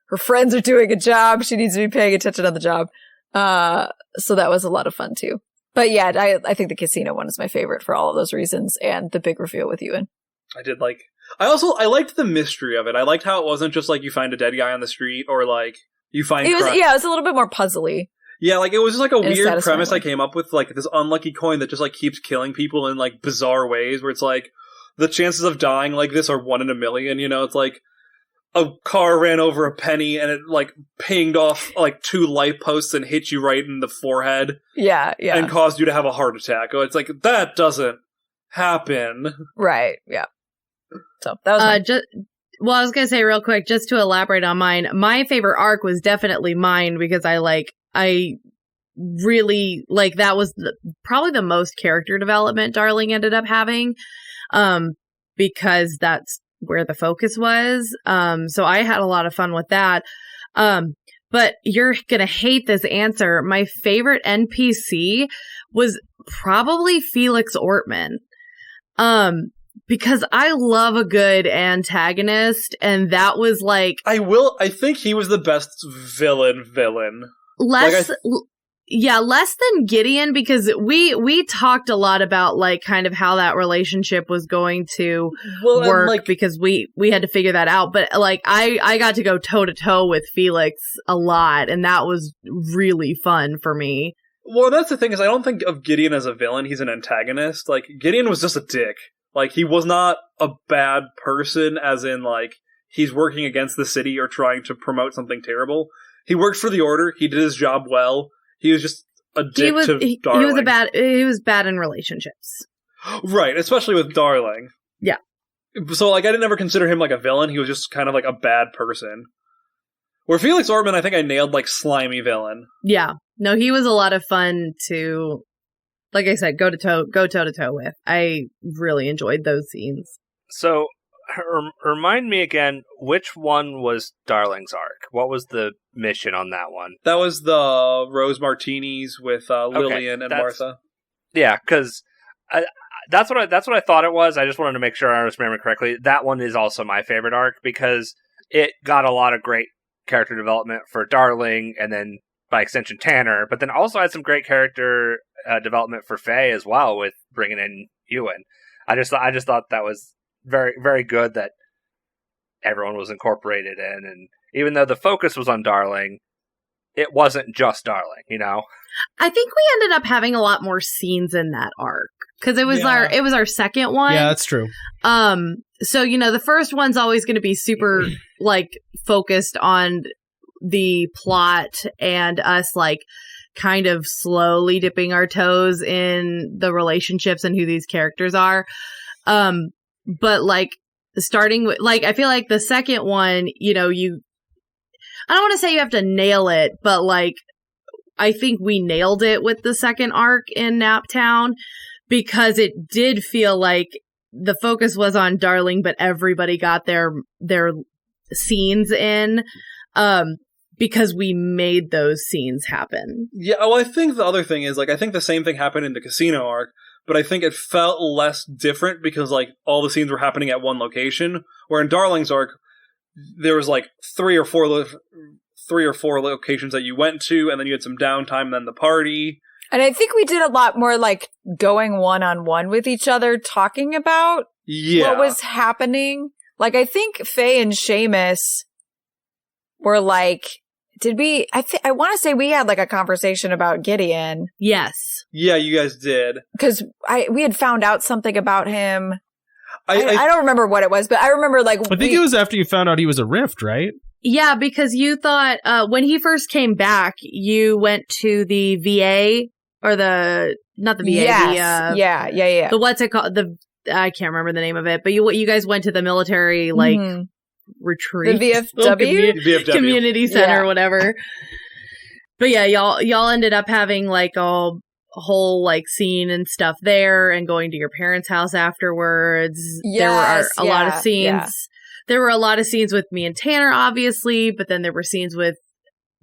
her friends are doing a job. She needs to be paying attention on the job. So that was a lot of fun too. But yeah, I think the casino one is my favorite for all of those reasons, and the big reveal with Ewan. I liked the mystery of it. I liked how it wasn't just like you find a dead guy on the street or like you find it was a little bit more puzzly. Yeah, like it was just like a weird premise I came up with, like this unlucky coin that just like keeps killing people in like bizarre ways where it's like, the chances of dying like this are 1 in a million, you know? It's like a car ran over a penny and it, like, pinged off, like, 2 light posts and hit you right in the forehead. Yeah, yeah. And caused you to have a heart attack. Oh, it's like, that doesn't happen. Right, yeah. So, that was well, I was going to say real quick, just to elaborate on mine, my favorite arc was definitely mine because I really, like, that was probably the most character development Darling ended up having, because that's where the focus was. So I had a lot of fun with that. But you're going to hate this answer. My favorite NPC was probably Felix Ortman. Because I love a good antagonist, and that was like... I think he was the best villain. Less than Gideon, because we talked a lot about, like, kind of how that relationship was going to work, like, because we had to figure that out. But, like, I got to go toe-to-toe with Felix a lot, and that was really fun for me. Well, that's the thing, is I don't think of Gideon as a villain. He's an antagonist. Like, Gideon was just a dick. Like, he was not a bad person, as in, like, he's working against the city or trying to promote something terrible. He worked for the Order. He did his job well. He was just a dick to Darling. He was bad in relationships. Right, especially with Darling. Yeah. So, like, I didn't ever consider him, like, a villain. He was just kind of, like, a bad person. Where Felix Ortman, I think I nailed, like, slimy villain. Yeah. No, he was a lot of fun to... Like I said, go toe-to-toe with. I really enjoyed those scenes. So, remind me again, which one was Darling's arc? What was the mission on that one? That was the Rose Martinis with Lillian and Martha. Yeah, because that's what I thought it was. I just wanted to make sure I was remembering correctly. That one is also my favorite arc because it got a lot of great character development for Darling, and then by extension Tanner, but then also had some great character development for Faye as well with bringing in Ewan. I just thought that was very, very good that everyone was incorporated in, and even though the focus was on Darling, it wasn't just Darling, you know? I think we ended up having a lot more scenes in that arc because it was our second one. Yeah, that's true. So, you know, the first one's always going to be super like focused on the plot and us like kind of slowly dipping our toes in the relationships and who these characters are. But like starting with, like, I feel like the second one, you know, I don't want to say you have to nail it, but like, I think we nailed it with the second arc in Naptown because it did feel like the focus was on Darling, but everybody got their scenes in, because we made those scenes happen. Yeah, well, I think the other thing is, like, I think the same thing happened in the casino arc, but I think it felt less different because, like, all the scenes were happening at one location, where in Darling's arc, there was, like, three or four locations that you went to, and then you had some downtime, then the party. And I think we did a lot more, like, going one-on-one with each other, talking about what was happening. Like, I think Faye and Seamus were, like... I want to say we had like a conversation about Gideon. Yes. Yeah, you guys did. Because we had found out something about him. I don't remember what it was, but I remember like... I think it was after you found out he was a Rift, right? Yeah, because you thought, when he first came back, you went to the VA, or not the VA, yes. Yeah. The what's it called? I can't remember the name of it, but you guys went to the military, like... Mm-hmm. retreat, the VFW community center, or whatever. But yeah, y'all ended up having like a whole like scene and stuff there, and going to your parents' house afterwards. There were a lot of scenes. Yeah. There were a lot of scenes with me and Tanner, obviously, but then there were scenes with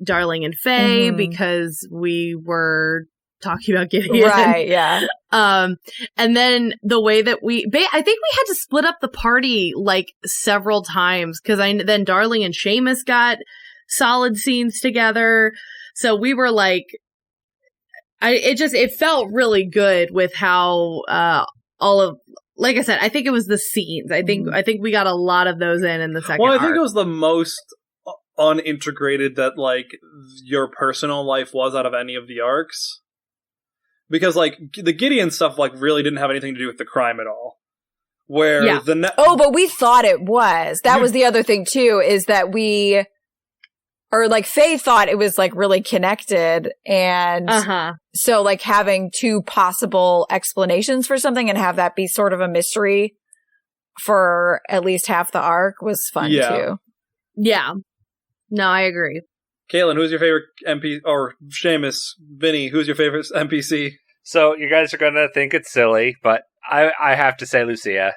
Darling and Faye because we were talking about Gideon. Right, yeah. And then the way that I think we had to split up the party like several times because then Darling and Seamus got solid scenes together. So we were like, it felt really good with how, like I said, I think it was the scenes. I think we got a lot of those in the second arc. I think it was the most unintegrated that like your personal life was out of any of the arcs. Because, like, the Gideon stuff, like, really didn't have anything to do with the crime at all. where but we thought it was. That was the other thing too, is that Faye thought it was like really connected, and so like having two possible explanations for something and have that be sort of a mystery for at least half the arc was fun too. Yeah. No, I agree. Caitlin, who's your favorite NPC? Or Seamus, Vinny, who's your favorite NPC? So you guys are gonna think it's silly, but I have to say Lucia.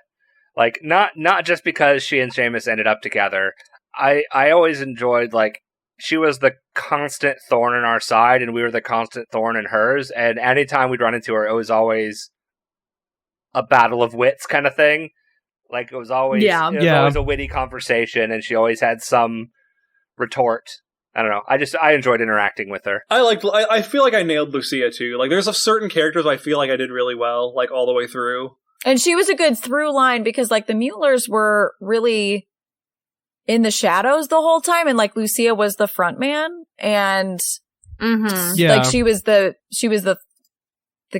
Like, not just because she and Seamus ended up together. I always enjoyed, like, she was the constant thorn in our side, and we were the constant thorn in hers. And anytime we'd run into her, it was always a battle of wits kind of thing. Like, it was always always a witty conversation, and she always had some retort. I don't know. I enjoyed interacting with her. I feel like I nailed Lucia too. Like, there's certain characters I feel like I did really well, like all the way through. And she was a good through line because like the Muellers were really in the shadows the whole time, and like Lucia was the front man, and like she was the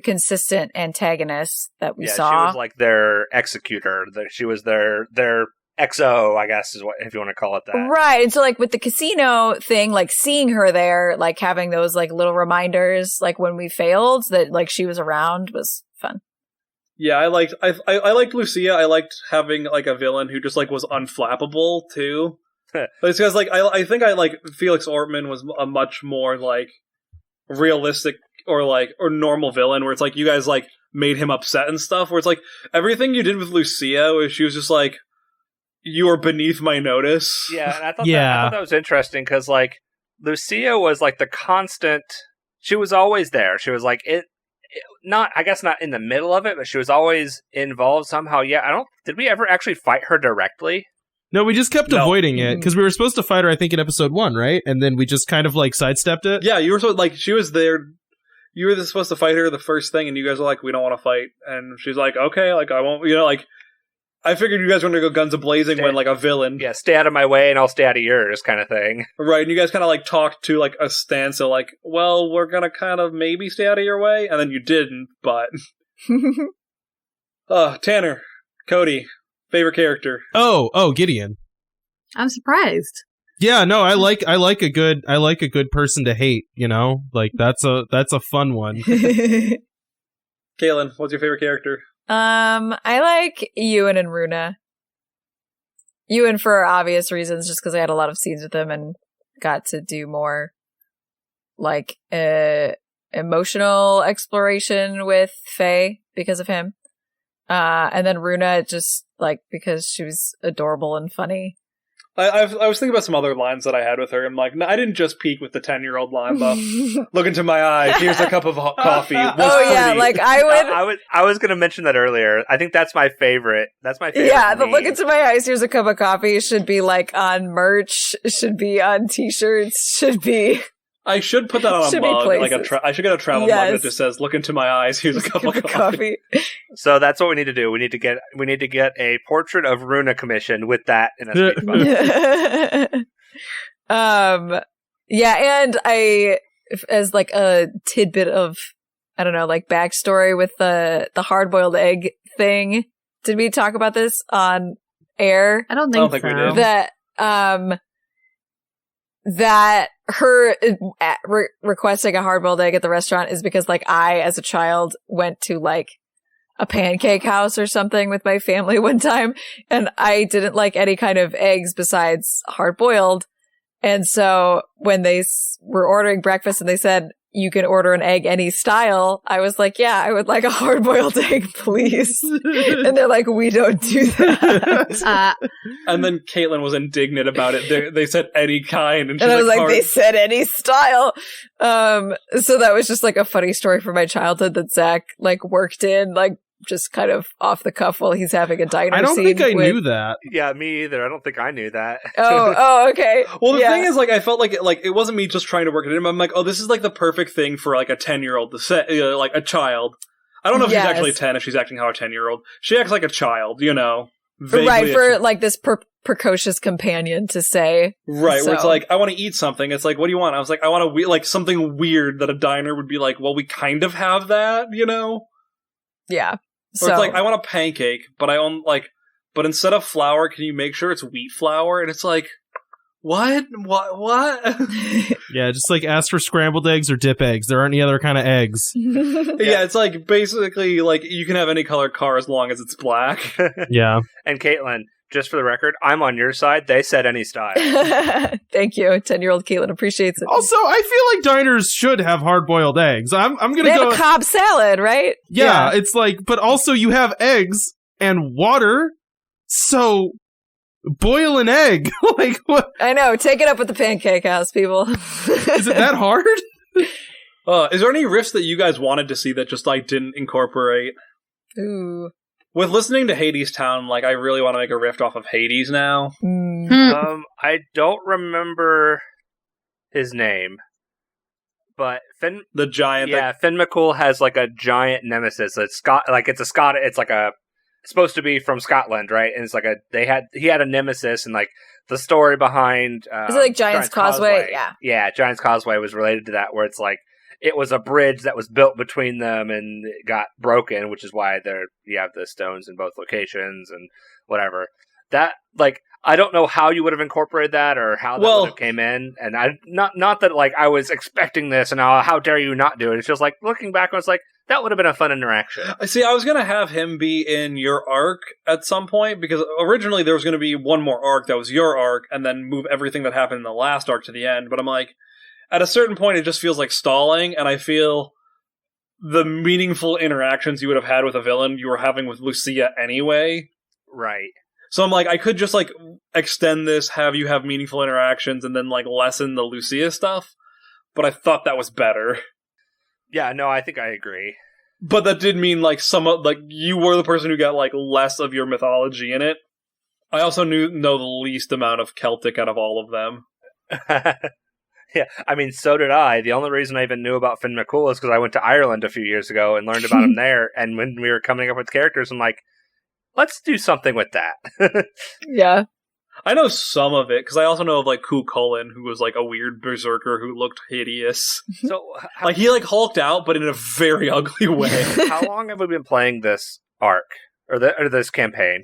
consistent antagonist that we saw. She was like their executor. She was their XO, I guess, is what, if you want to call it that. Right. And so like with the casino thing, like seeing her there, like having those like little reminders, like when we failed that like she was around was fun. Yeah, I liked Lucia. I liked having like a villain who just like was unflappable too. But it's because like I think I like Felix Ortman was a much more like realistic or normal villain, where it's like you guys like made him upset and stuff, where it's like everything you did with Lucia, where she was just like, you are beneath my notice. Yeah, and I thought that was interesting because like Lucia was like the constant. She was always there. She was like not in the middle of it, but she was always involved somehow. Yeah, did we ever actually fight her directly? No, we just kept avoiding it because we were supposed to fight her, I think, in episode 1, right? And then we just kind of like sidestepped it. Yeah, you were like she was there. You were supposed to fight her the first thing, and you guys were like, we don't want to fight. And she's like, okay, like I won't, like. I figured you guys were going to go guns a-blazing when, like, a villain. Yeah, stay out of my way and I'll stay out of yours kind of thing. Right, and you guys kind of, like, talked to, like, a standstill, like, well, we're going to kind of maybe stay out of your way, and then you didn't, but... Tanner, Cody, favorite character. Oh, Gideon. I'm surprised. Yeah, no, I like a good person to hate, you know? Like, that's a fun one. Kaylin, what's your favorite character? I like Ewan and Runa. Ewan for obvious reasons, just because I had a lot of scenes with him and got to do more, like, emotional exploration with Faye because of him. And then Runa just, like, because she was adorable and funny. I was thinking about some other lines that I had with her. I'm like, no, I didn't just peek with the 10-year-old line, but look into my eyes. Here's a cup of coffee. Yeah, like I was going to mention that earlier. I think that's my favorite. That's my favorite. Yeah, the look into my eyes. Here's a cup of coffee should be like on merch. Should be on T-shirts. Should be. I should put that on a mug. I should get a travel mug that just says, "Look into my eyes. Here's a cup of coffee." So that's what we need to do. We need to get a portrait of Runa commissioned with that in a speech bubble. Yeah, and I, as like a tidbit of, I don't know, like backstory with the hard-boiled egg thing. Did we talk about this on air? I don't think we did. That her requesting a hard-boiled egg at the restaurant is because, like, I, as a child, went to, like, a pancake house or something with my family one time, and I didn't like any kind of eggs besides hard-boiled. And so when they were ordering breakfast and they said, you can order an egg any style, I was like, yeah, I would like a hard-boiled egg, please. And they're like, we don't do that. And then Caitlin was indignant about it. They said any kind. And I was like, they said any style. So that was just like a funny story from my childhood that Zach like worked in, like just kind of off the cuff while he's having a diner scene. I don't think I knew that. Yeah, me either. I don't think I knew that. Oh, okay. Well, the thing is, like, I felt like it wasn't me just trying to work it in. I'm like, oh, this is like the perfect thing for like a 10-year-old to say, like a child. I don't know if she's actually 10, if she's acting how a 10-year-old. She acts like a child, you know. Right, for like this precocious companion to say. Right, so. Where it's like, I want to eat something. It's like, what do you want? I was like, I want to like something weird that a diner would be like, well, we kind of have that, you know? Yeah. Or it's like, I want a pancake, but but instead of flour, can you make sure it's wheat flour? And it's like, what? Yeah, just like ask for scrambled eggs or dip eggs. There aren't any other kind of eggs. Yeah, it's like basically like you can have any color car as long as it's black. Yeah. And Caitlin, just for the record, I'm on your side. They said any style. Thank you. 10-year-old Caitlin appreciates it. Also, I feel like diners should have hard-boiled eggs. I'm gonna they go have a Cobb salad, right? Yeah, it's like, but also you have eggs and water, so boil an egg. Like, what? I know. Take it up with the Pancake House, people. Is it that hard? Is there any riffs that you guys wanted to see that just like didn't incorporate? Ooh. With listening to Hades Town, like I really want to make a riff off of Hades now. I don't remember his name, but the giant. Yeah, Finn McCool has like a giant nemesis. It's supposed to be from Scotland, right? And it's like he had a nemesis, and like the story behind is it like Giant's Causeway? Yeah, Giant's Causeway was related to that, where it's like it was a bridge that was built between them and it got broken, which is why you have the stones in both locations and whatever. That like I don't know how you would have incorporated that or how that would have came in, and I not that like I was expecting this and how dare you not do it. It's just like looking back, I was like, that would have been a fun interaction. See, I was going to have him be in your arc at some point, because originally there was going to be one more arc that was your arc, and then move everything that happened in the last arc to the end. But I'm like, at a certain point, it just feels like stalling, and I feel the meaningful interactions you would have had with a villain you were having with Lucia anyway. Right. So I'm like, I could just like extend this, have you have meaningful interactions, and then like lessen the Lucia stuff. But I thought that was better. Yeah, no, I think I agree. But that did mean like you were the person who got like less of your mythology in it. I also know the least amount of Celtic out of all of them. Yeah, I mean, so did I. The only reason I even knew about Finn McCool is because I went to Ireland a few years ago and learned about him there. And when we were coming up with characters, I'm like, let's do something with that. Yeah. I know some of it, because I also know of, like, Ku Cullen, who was, like, a weird berserker who looked hideous. So, like, he, like, hulked out, but in a very ugly way. How long have we been playing this arc? Or this campaign?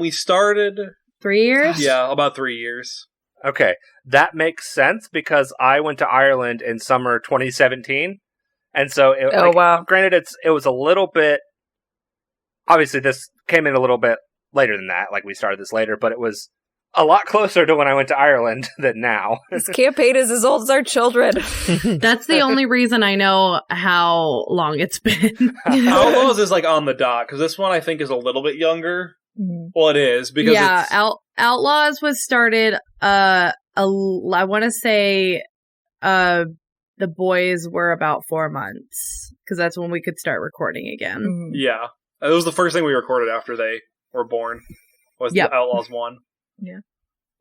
We started... 3 years? Yeah, about 3 years. Okay, that makes sense, because I went to Ireland in summer 2017, and so... wow. Granted, it was a little bit... Obviously, this came in a little bit later than that, like, we started this later, but it was... a lot closer to when I went to Ireland than now. This campaign is as old as our children. That's the only reason I know how long it's been. Outlaws is like on the dot, because this one I think is a little bit younger. Well, it is, because Outlaws was started, I want to say, the boys were about 4 months, because that's when we could start recording again. Yeah. It was the first thing we recorded after they were born, was the Outlaws 1. Yeah.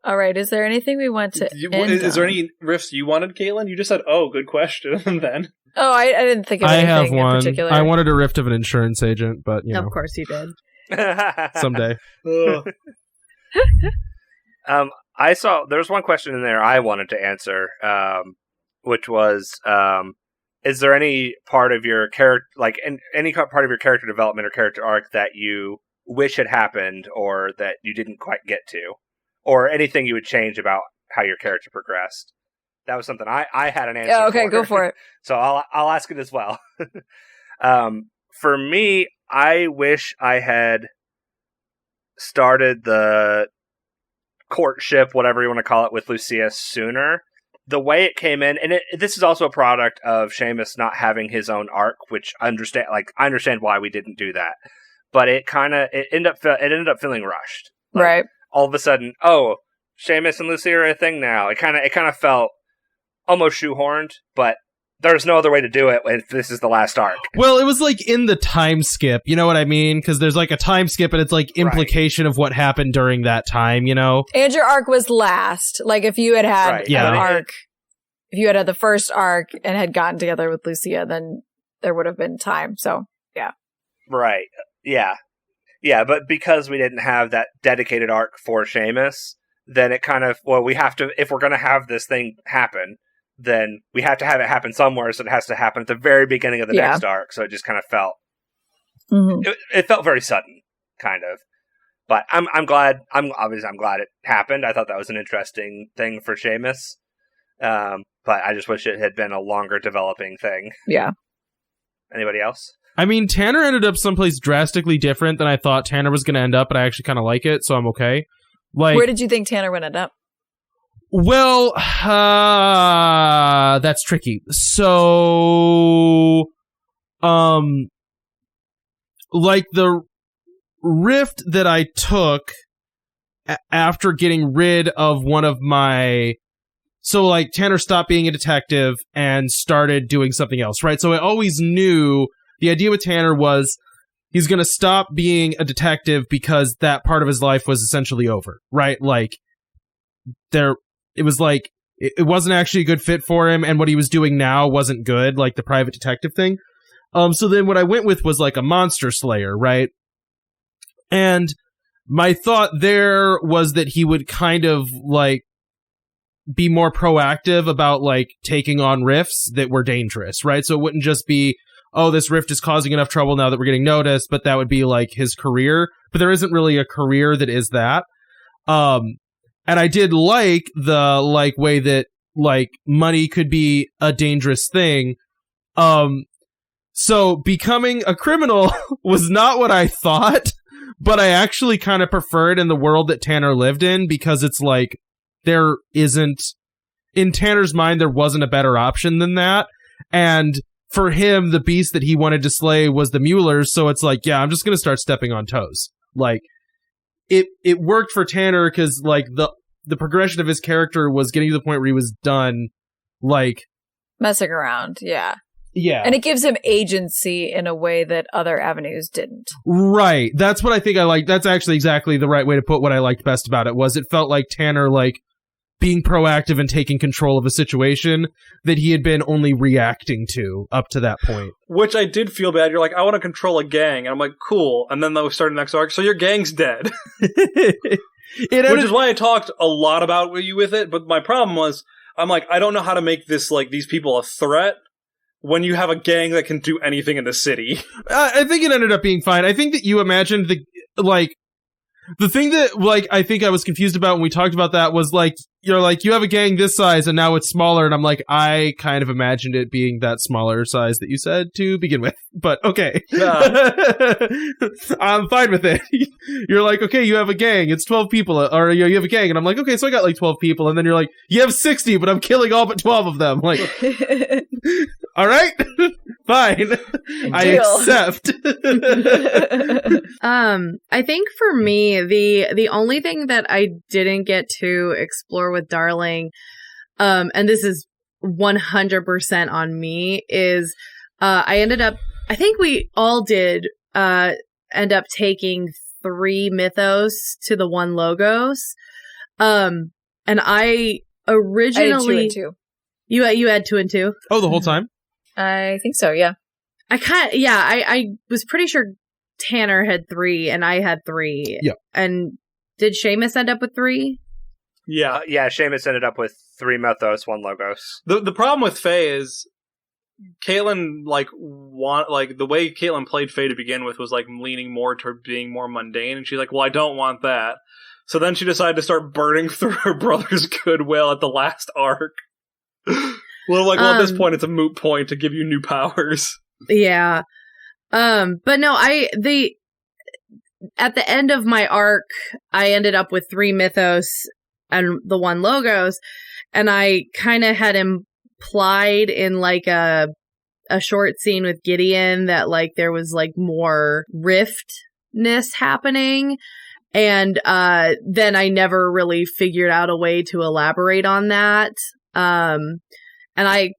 All right. Is there anything we want to end is there any riffs you wanted, Caitlin? You just said, "Oh, good question." Then I didn't think of anything I have one. in particular. I wanted a riff of an insurance agent, but you know, of course you did. Someday. I saw there's one question in there I wanted to answer, which was, is there any part of your character, like any part of your character development or character arc that you wish had happened or that you didn't quite get to, or anything you would change about how your character progressed? That was something I had an answer. Yeah, okay, go for it. So I'll ask it as well. For me, I wish I had started the courtship, whatever you want to call it, with Lucia sooner. The way it came in, and this is also a product of Seamus not having his own arc, which I understand why we didn't do that. But it ended up feeling rushed. Like, right. All of a sudden, oh, Seamus and Lucia are a thing now. It kind of felt almost shoehorned, but there's no other way to do it if this is the last arc. Well, it was like in the time skip, you know what I mean? Because there's like a time skip and it's like implication of what happened during that time, you know? And your arc was last. Like if you had an arc, if you had the first arc and had gotten together with Lucia, then there would have been time. So, yeah. Right. Yeah. Yeah, but because we didn't have that dedicated arc for Seamus, then it kind of, we have to, if we're going to have this thing happen, then we have to have it happen somewhere, so it has to happen at the very beginning of the next arc, so it just kind of felt It felt very sudden, kind of. But I'm glad. I'm glad it happened. I thought that was an interesting thing for Seamus. But I just wish it had been a longer developing thing. Yeah. Anybody else? I mean, Tanner ended up someplace drastically different than I thought Tanner was going to end up, but I actually kind of like it, so I'm okay. Like, where did you think Tanner would end up? Well, that's tricky. So, like the rift that I took after getting rid of one of my... So, like, Tanner stopped being a detective and started doing something else, right? So I always knew the idea with Tanner was he's going to stop being a detective because that part of his life was essentially over, right? Like, it was like, it wasn't actually a good fit for him, and what he was doing now wasn't good, like the private detective thing. So then what I went with was like a monster slayer, right? And my thought there was that he would kind of like be more proactive about like taking on rifts that were dangerous, right? So it wouldn't just be, oh, this rift is causing enough trouble now that we're getting noticed, but that would be like his career. But there isn't really a career that is that. And I did like the like way that like money could be a dangerous thing. So becoming a criminal was not what I thought, but I actually kind of preferred in the world that Tanner lived in, because it's like there isn't, in Tanner's mind, there wasn't a better option than that. And for him, the beast that he wanted to slay was the Muellers. So it's like, yeah, I'm just going to start stepping on toes. Like, it worked for Tanner because like the progression of his character was getting to the point where he was done like messing around. Yeah. And it gives him agency in a way that other avenues didn't. Right. That's what I think I like. That's actually exactly the right way to put what I liked best about it. Was it felt like Tanner like being proactive and taking control of a situation that he had been only reacting to up to that point. Which I did feel bad. You're like, I want to control a gang. And I'm like, cool. And then they started the next arc. So your gang's dead. Which is why I talked a lot about you with it. But my problem was, I'm like, I don't know how to make this, like, these people a threat when you have a gang that can do anything in the city. I think it ended up being fine. I think that you imagined the thing that, like, I think I was confused about when we talked about that was, like, you're like, you have a gang this size and now it's smaller, and I'm like, I kind of imagined it being that smaller size that you said to begin with, but okay. Yeah. I'm fine with it. You're like, okay, you have a gang, it's 12 people, or you have a gang, and I'm like, okay, so I got like 12 people, and then you're like, you have 60, but I'm killing all but 12 of them. Like, alright, fine. I accept. I think for me, the only thing that I didn't get to explore with Darling, and this is 100% on me, is I think we all did end up taking 3 mythos to the 1 logos. And I originally... I had 2 and 2. You had 2 and 2? Oh, the whole time? I think so, yeah. I was pretty sure Tanner had 3 and I had 3. Yeah. And did Seamus end up with 3? Yeah. Yeah, Seamus ended up with 3 mythos, 1 logos. The problem with Faye is Caitlin, the way Caitlin played Faye to begin with was, like, leaning more toward being more mundane, and she's like, well, I don't want that. So then she decided to start burning through her brother's goodwill at the last arc. At this point, it's a moot point to give you new powers. Yeah. But no, at the end of my arc, I ended up with 3 mythos and the 1 logos, and I kind of had implied in like a short scene with Gideon that like there was like more riftness happening, and then I never really figured out a way to elaborate on that. And I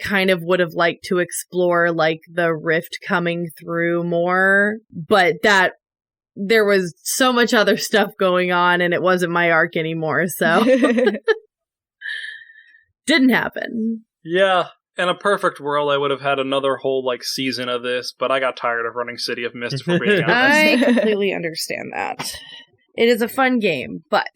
kind of would have liked to explore like the rift coming through more, but that there was so much other stuff going on and it wasn't my arc anymore, so didn't happen. Yeah, in a perfect world, I would have had another whole like season of this, but I got tired of running City of Mist for being honest. I completely understand that. It is a fun game, but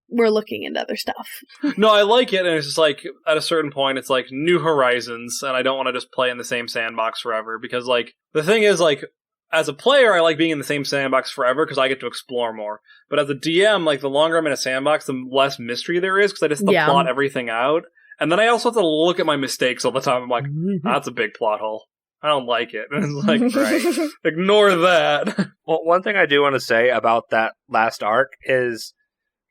we're looking into other stuff. No, I like it, and it's just like, at a certain point, it's like new horizons, and I don't want to just play in the same sandbox forever, because like, the thing is like, as a player, I like being in the same sandbox forever because I get to explore more. But as a DM, like the longer I'm in a sandbox, the less mystery there is because I just have to plot everything out. And then I also have to look at my mistakes all the time. I'm like, that's a big plot hole. I don't like it. And it's like, right, ignore that. Well, one thing I do want to say about that last arc is,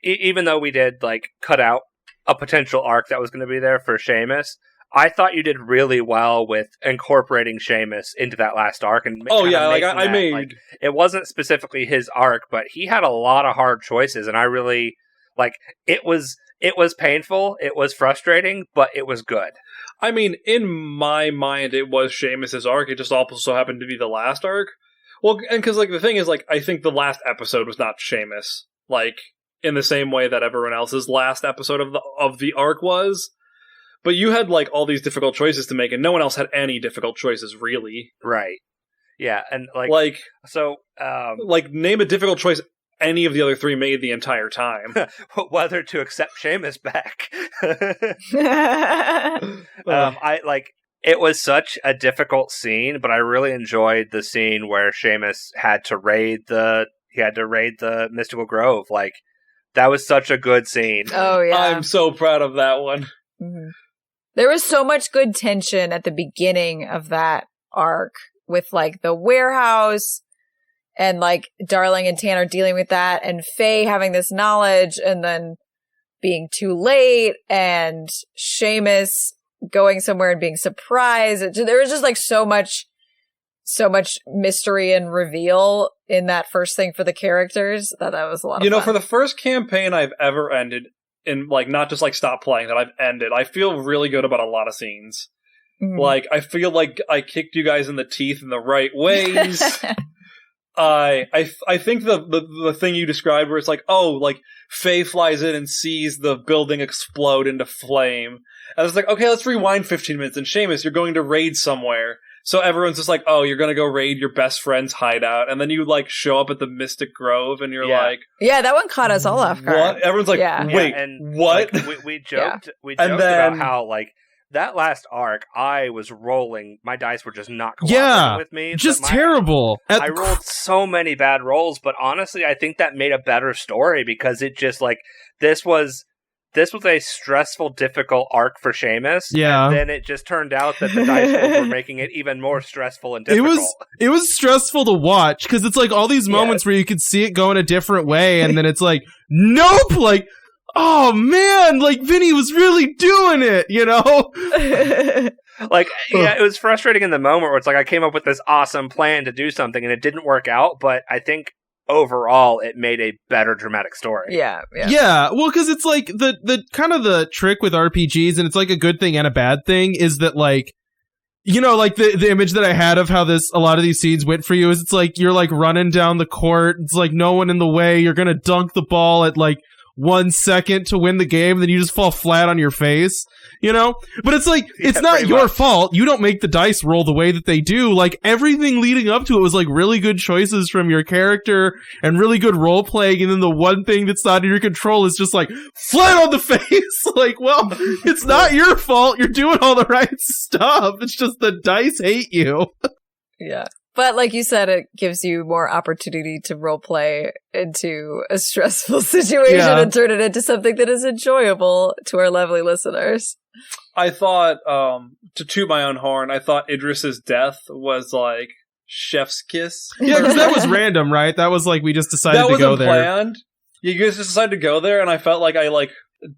even though we did like cut out a potential arc that was going to be there for Seamus, I thought you did really well with incorporating Seamus into that last arc. And I made like, it wasn't specifically his arc, but he had a lot of hard choices, and I really like it was painful, it was frustrating, but it was good. I mean, in my mind, it was Seamus's arc. It just also happened to be the last arc. Well, and because like the thing is, like, I think the last episode was not Seamus, like in the same way that everyone else's last episode of the arc was. But you had, like, all these difficult choices to make, and no one else had any difficult choices, really. Right. Yeah, and, name a difficult choice any of the other three made the entire time. Whether to accept Seamus back. It was such a difficult scene, but I really enjoyed the scene where Seamus had to raid the Mystical Grove. Like, that was such a good scene. Oh, yeah. I'm so proud of that one. Mm-hmm. There was so much good tension at the beginning of that arc with, like, the warehouse and, like, Darling and Tanner dealing with that and Faye having this knowledge and then being too late and Seamus going somewhere and being surprised. There was just, like, so much mystery and reveal in that first thing for the characters that was a lot of fun. For the first campaign I've ever ended, in, like, not just, like, stop playing, that I've ended, I feel really good about a lot of scenes. Mm-hmm. Like, I feel like I kicked you guys in the teeth in the right ways. I think the thing you described where it's like, oh, like, Faye flies in and sees the building explode into flame. And it's like, okay, let's rewind 15 minutes, and Seamus, you're going to raid somewhere. So everyone's just like, oh, you're going to go raid your best friend's hideout. And then you, like, show up at the Mystic Grove and you're like... Yeah, that one caught us all off guard. What? Everyone's like, wait, and, what? Like, we joked about how, like, that last arc, I was rolling. My dice were just not cooperating with me. Just terrible. I rolled so many bad rolls, but honestly, I think that made a better story because it just, like, this was a stressful, difficult arc for Seamus. Yeah. And then it just turned out that the dice rolls were making it even more stressful and difficult. It was stressful to watch, because it's like all these moments where you could see it going a different way, and then it's like, nope! Like, oh man, like, Vinny was really doing it, you know? Like, yeah, it was frustrating in the moment where it's like, I came up with this awesome plan to do something, and it didn't work out, but I think overall it made a better dramatic story. Yeah, well, because it's like the kind of the trick with RPGs, and it's like a good thing and a bad thing, is that, like, like the image that I had of how a lot of these scenes went for you is it's like you're like running down the court, it's like no one in the way, you're gonna dunk the ball at like 1 second to win the game, then you just fall flat on your face, but it's like, it's not your fault. You don't make the dice roll the way that they do. Like, everything leading up to it was like really good choices from your character and really good role playing, and then the one thing that's not in your control is just like flat on the face. Like, well, it's not your fault. You're doing all the right stuff. It's just the dice hate you. Yeah. But like you said, it gives you more opportunity to roleplay into a stressful situation and turn it into something that is enjoyable to our lovely listeners. I thought, to toot my own horn, I thought Idris's death was like chef's kiss. Yeah, because that was random, right? That was like, we just decided to go there. That wasn't planned. You guys just decided to go there, and I felt like I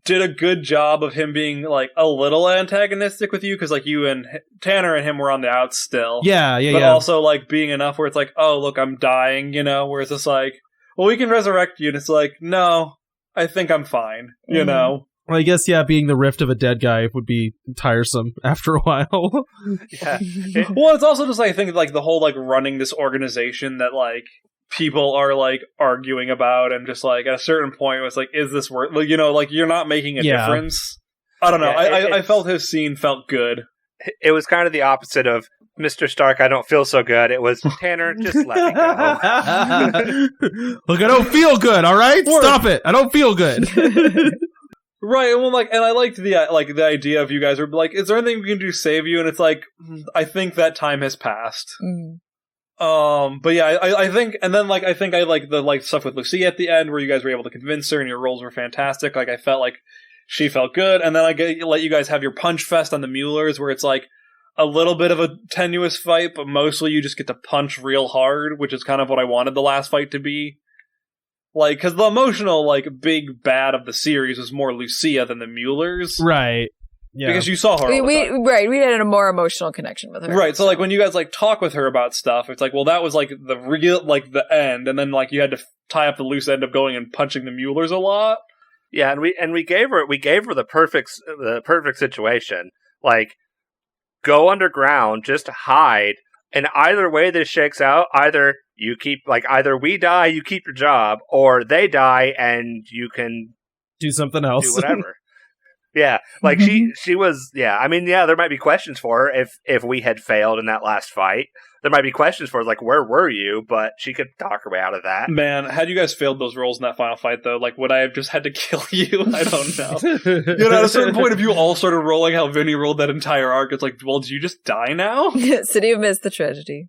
did a good job of him being like a little antagonistic with you, because like you and Tanner and him were on the outs still. But also like being enough where it's like, oh look, I'm dying, where it's just like, well, we can resurrect you, and it's like, no, I think I'm fine, Well, I guess being the rift of a dead guy would be tiresome after a while. Yeah. Well, it's also just I think like the whole like running this organization that like people are like arguing about, and just like at a certain point it was like, is this worth, like you're not making a difference. I don't know. I felt his scene felt good. It was kind of the opposite of Mr. Stark, I don't feel so good. It was, Tanner, just let me go. Look, I don't feel good, all right? Stop it. I don't feel good. Right, well, like, and I liked the idea of you guys were like, is there anything we can do to save you? And it's like, I think that time has passed. But yeah, I think, and then like I think I like the like stuff with Lucia at the end where you guys were able to convince her and your roles were fantastic. Like I felt like she felt good, and then let you guys have your punch fest on the Muellers where it's like a little bit of a tenuous fight, but mostly you just get to punch real hard, which is kind of what I wanted the last fight to be. Like, because the emotional like big bad of the series was more Lucia than the Muellers, Right. Yeah. Because you saw her. We had a more emotional connection with her. Right, so like when you guys like talk with her about stuff, it's like, well, that was like the real like the end, and then like you had to tie up the loose end of going and punching the Muellers a lot. Yeah, and we gave her the perfect situation. Like, go underground, just hide, and either way this shakes out, either we die, you keep your job, or they die and you can do something else. Do whatever. Yeah, like she was. Yeah, I mean, yeah, there might be questions for her if we had failed in that last fight. There might be questions for her, like, where were you? But she could talk her way out of that. Man, had you guys failed those roles in that final fight, though, like, would I have just had to kill you? I don't know. At a certain point, if you all started rolling how Vinny rolled that entire arc, it's like, well, did you just die now? City of Mist, the tragedy.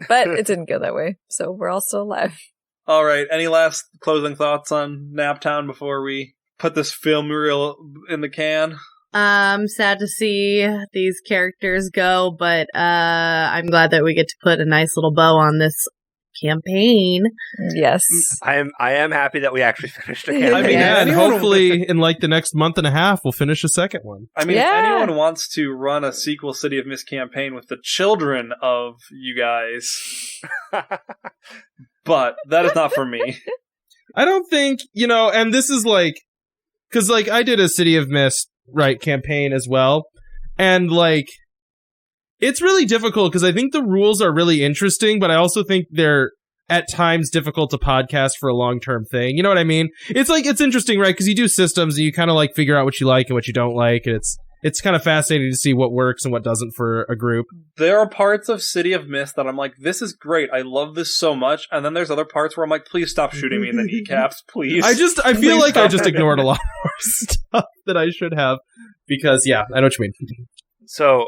But it didn't go that way, so we're all still alive. All right, any last closing thoughts on Naptown before we put this film reel in the can? Sad to see these characters go, but I'm glad that we get to put a nice little bow on this campaign. Yes. I am happy that we actually finished a campaign. I mean, and hopefully in like the next month and a half we'll finish a second one. I mean, if anyone wants to run a sequel City of Mist campaign with the children of you guys, but that is not for me. I don't think, and this is like, because like I did a City of Mist campaign as well, and like it's really difficult because I think the rules are really interesting, but I also think they're at times difficult to podcast for a long-term thing. You know what I mean? It's like, it's interesting, right? Because you do systems and you kind of like figure out what you like and what you don't like, and it's kind of fascinating to see what works and what doesn't for a group. There are parts of City of Mist that I'm like, this is great, I love this so much, and then there's other parts where I'm like, please stop shooting me in the kneecaps, please. I feel like I just ignored a lot more stuff that I should have, because yeah, I know what you mean. So,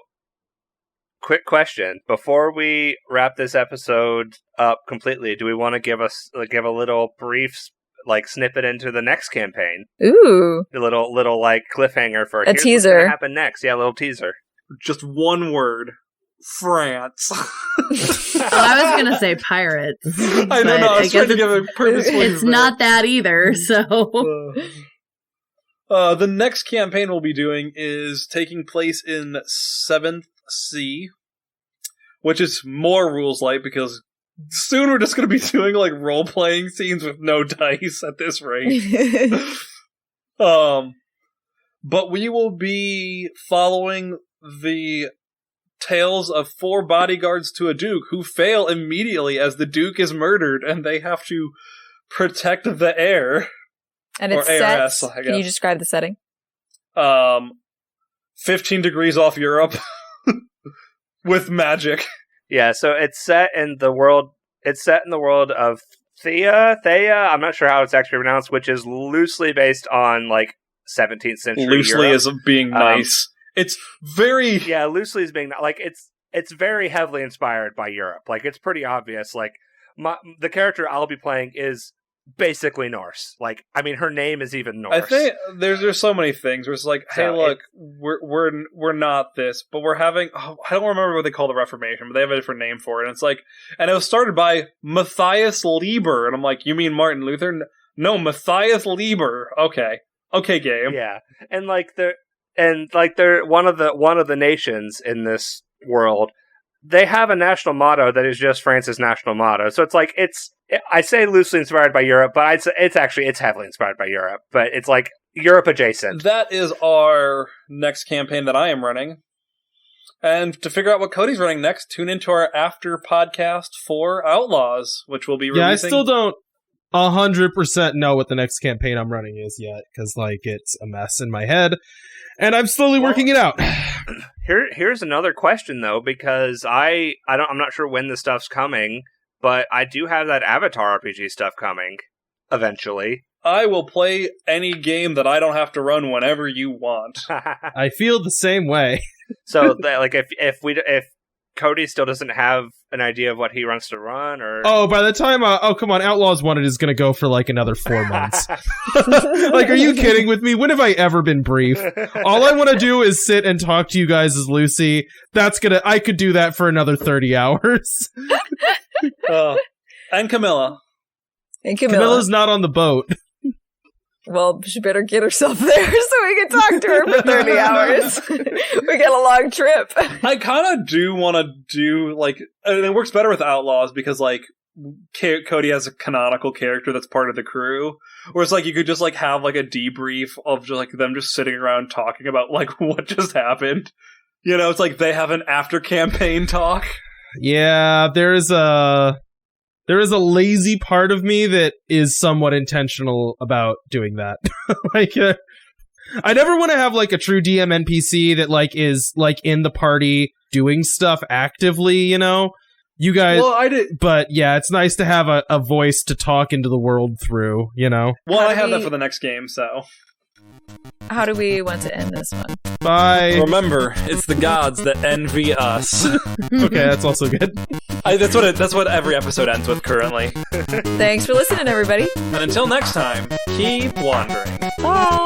quick question: before we wrap this episode up completely, do we want to give a little brief snippet into the next campaign? Ooh, a little like cliffhanger for a teaser. What's gonna happen next? Yeah, a little teaser. Just one word: France. I was gonna say pirates. I don't know. I was trying to give a purposeful. It's not that either. So. The next campaign we'll be doing is taking place in 7th Sea, which is more rules light because soon we're just going to be doing like role-playing scenes with no dice at this rate. But we will be following the tales of 4 bodyguards to a duke who fail immediately as the duke is murdered and they have to protect the heir. And it's ARS, set. Can you describe the setting? 15 degrees off Europe with magic. Yeah, so it's set in the world. It's set in the world of Thea. I'm not sure how it's actually pronounced, which is loosely based on like 17th century. Loosely Europe. is being nice. It's very loosely is being like it's very heavily inspired by Europe. Like it's pretty obvious. Like the character I'll be playing is basically Norse. Like, I mean, her name is even Norse. I think there's so many things where it's like, hey, look, we're not this, but we're having. I don't remember what they call the Reformation, but they have a different name for it. And it's like, and it was started by Matthias Liber, and I'm like, you mean Martin Luther? No, Matthias Liber. Okay, game. Yeah, and they're one of the nations in this world. They have a national motto that is just France's national motto. So it's like, I say loosely inspired by Europe, but it's heavily inspired by Europe. But it's like Europe adjacent. That is our next campaign that I am running. And to figure out what Cody's running next, tune into our after podcast for Outlaws, which will be releasing. Yeah, I still don't 100% know what the next campaign I'm running is yet, because like it's a mess in my head, and I'm slowly working it out. Here's another question though, because I'm not sure when the stuff's coming, but I do have that Avatar RPG stuff coming eventually. I will play any game that I don't have to run whenever you want. I feel the same way. So like if Cody still doesn't have an idea of what he wants to run, or Oh, by the time come on, Outlaws Wanted is gonna go for like another 4 months. Like, are you kidding with me? When have I ever been brief? All I want to do is sit and talk to you guys as Lucy. I could do that for another 30 hours. And Camilla. And Camilla's not on the boat. Well, she better get herself there so we can talk to her for 30 hours. We got a long trip. I kind of do want to do, like, and it works better with Outlaws because, like, Cody has a canonical character that's part of the crew. Whereas, like, you could just, like, have, like, a debrief of, just, like, them just sitting around talking about, like, what just happened. You know, it's like they have an after-campaign talk. Yeah, there is a lazy part of me that is somewhat intentional about doing that. Like, I never want to have like a true DM NPC that like is like in the party doing stuff actively, you know? You guys, well, I did, but yeah, it's nice to have a voice to talk into the world through, you know? Well, I have that for the next game, so. How do we want to end this one? Bye. Remember, it's the gods that envy us. Okay, that's also good. That's what every episode ends with currently. Thanks for listening, everybody. And until next time, keep wandering. Bye.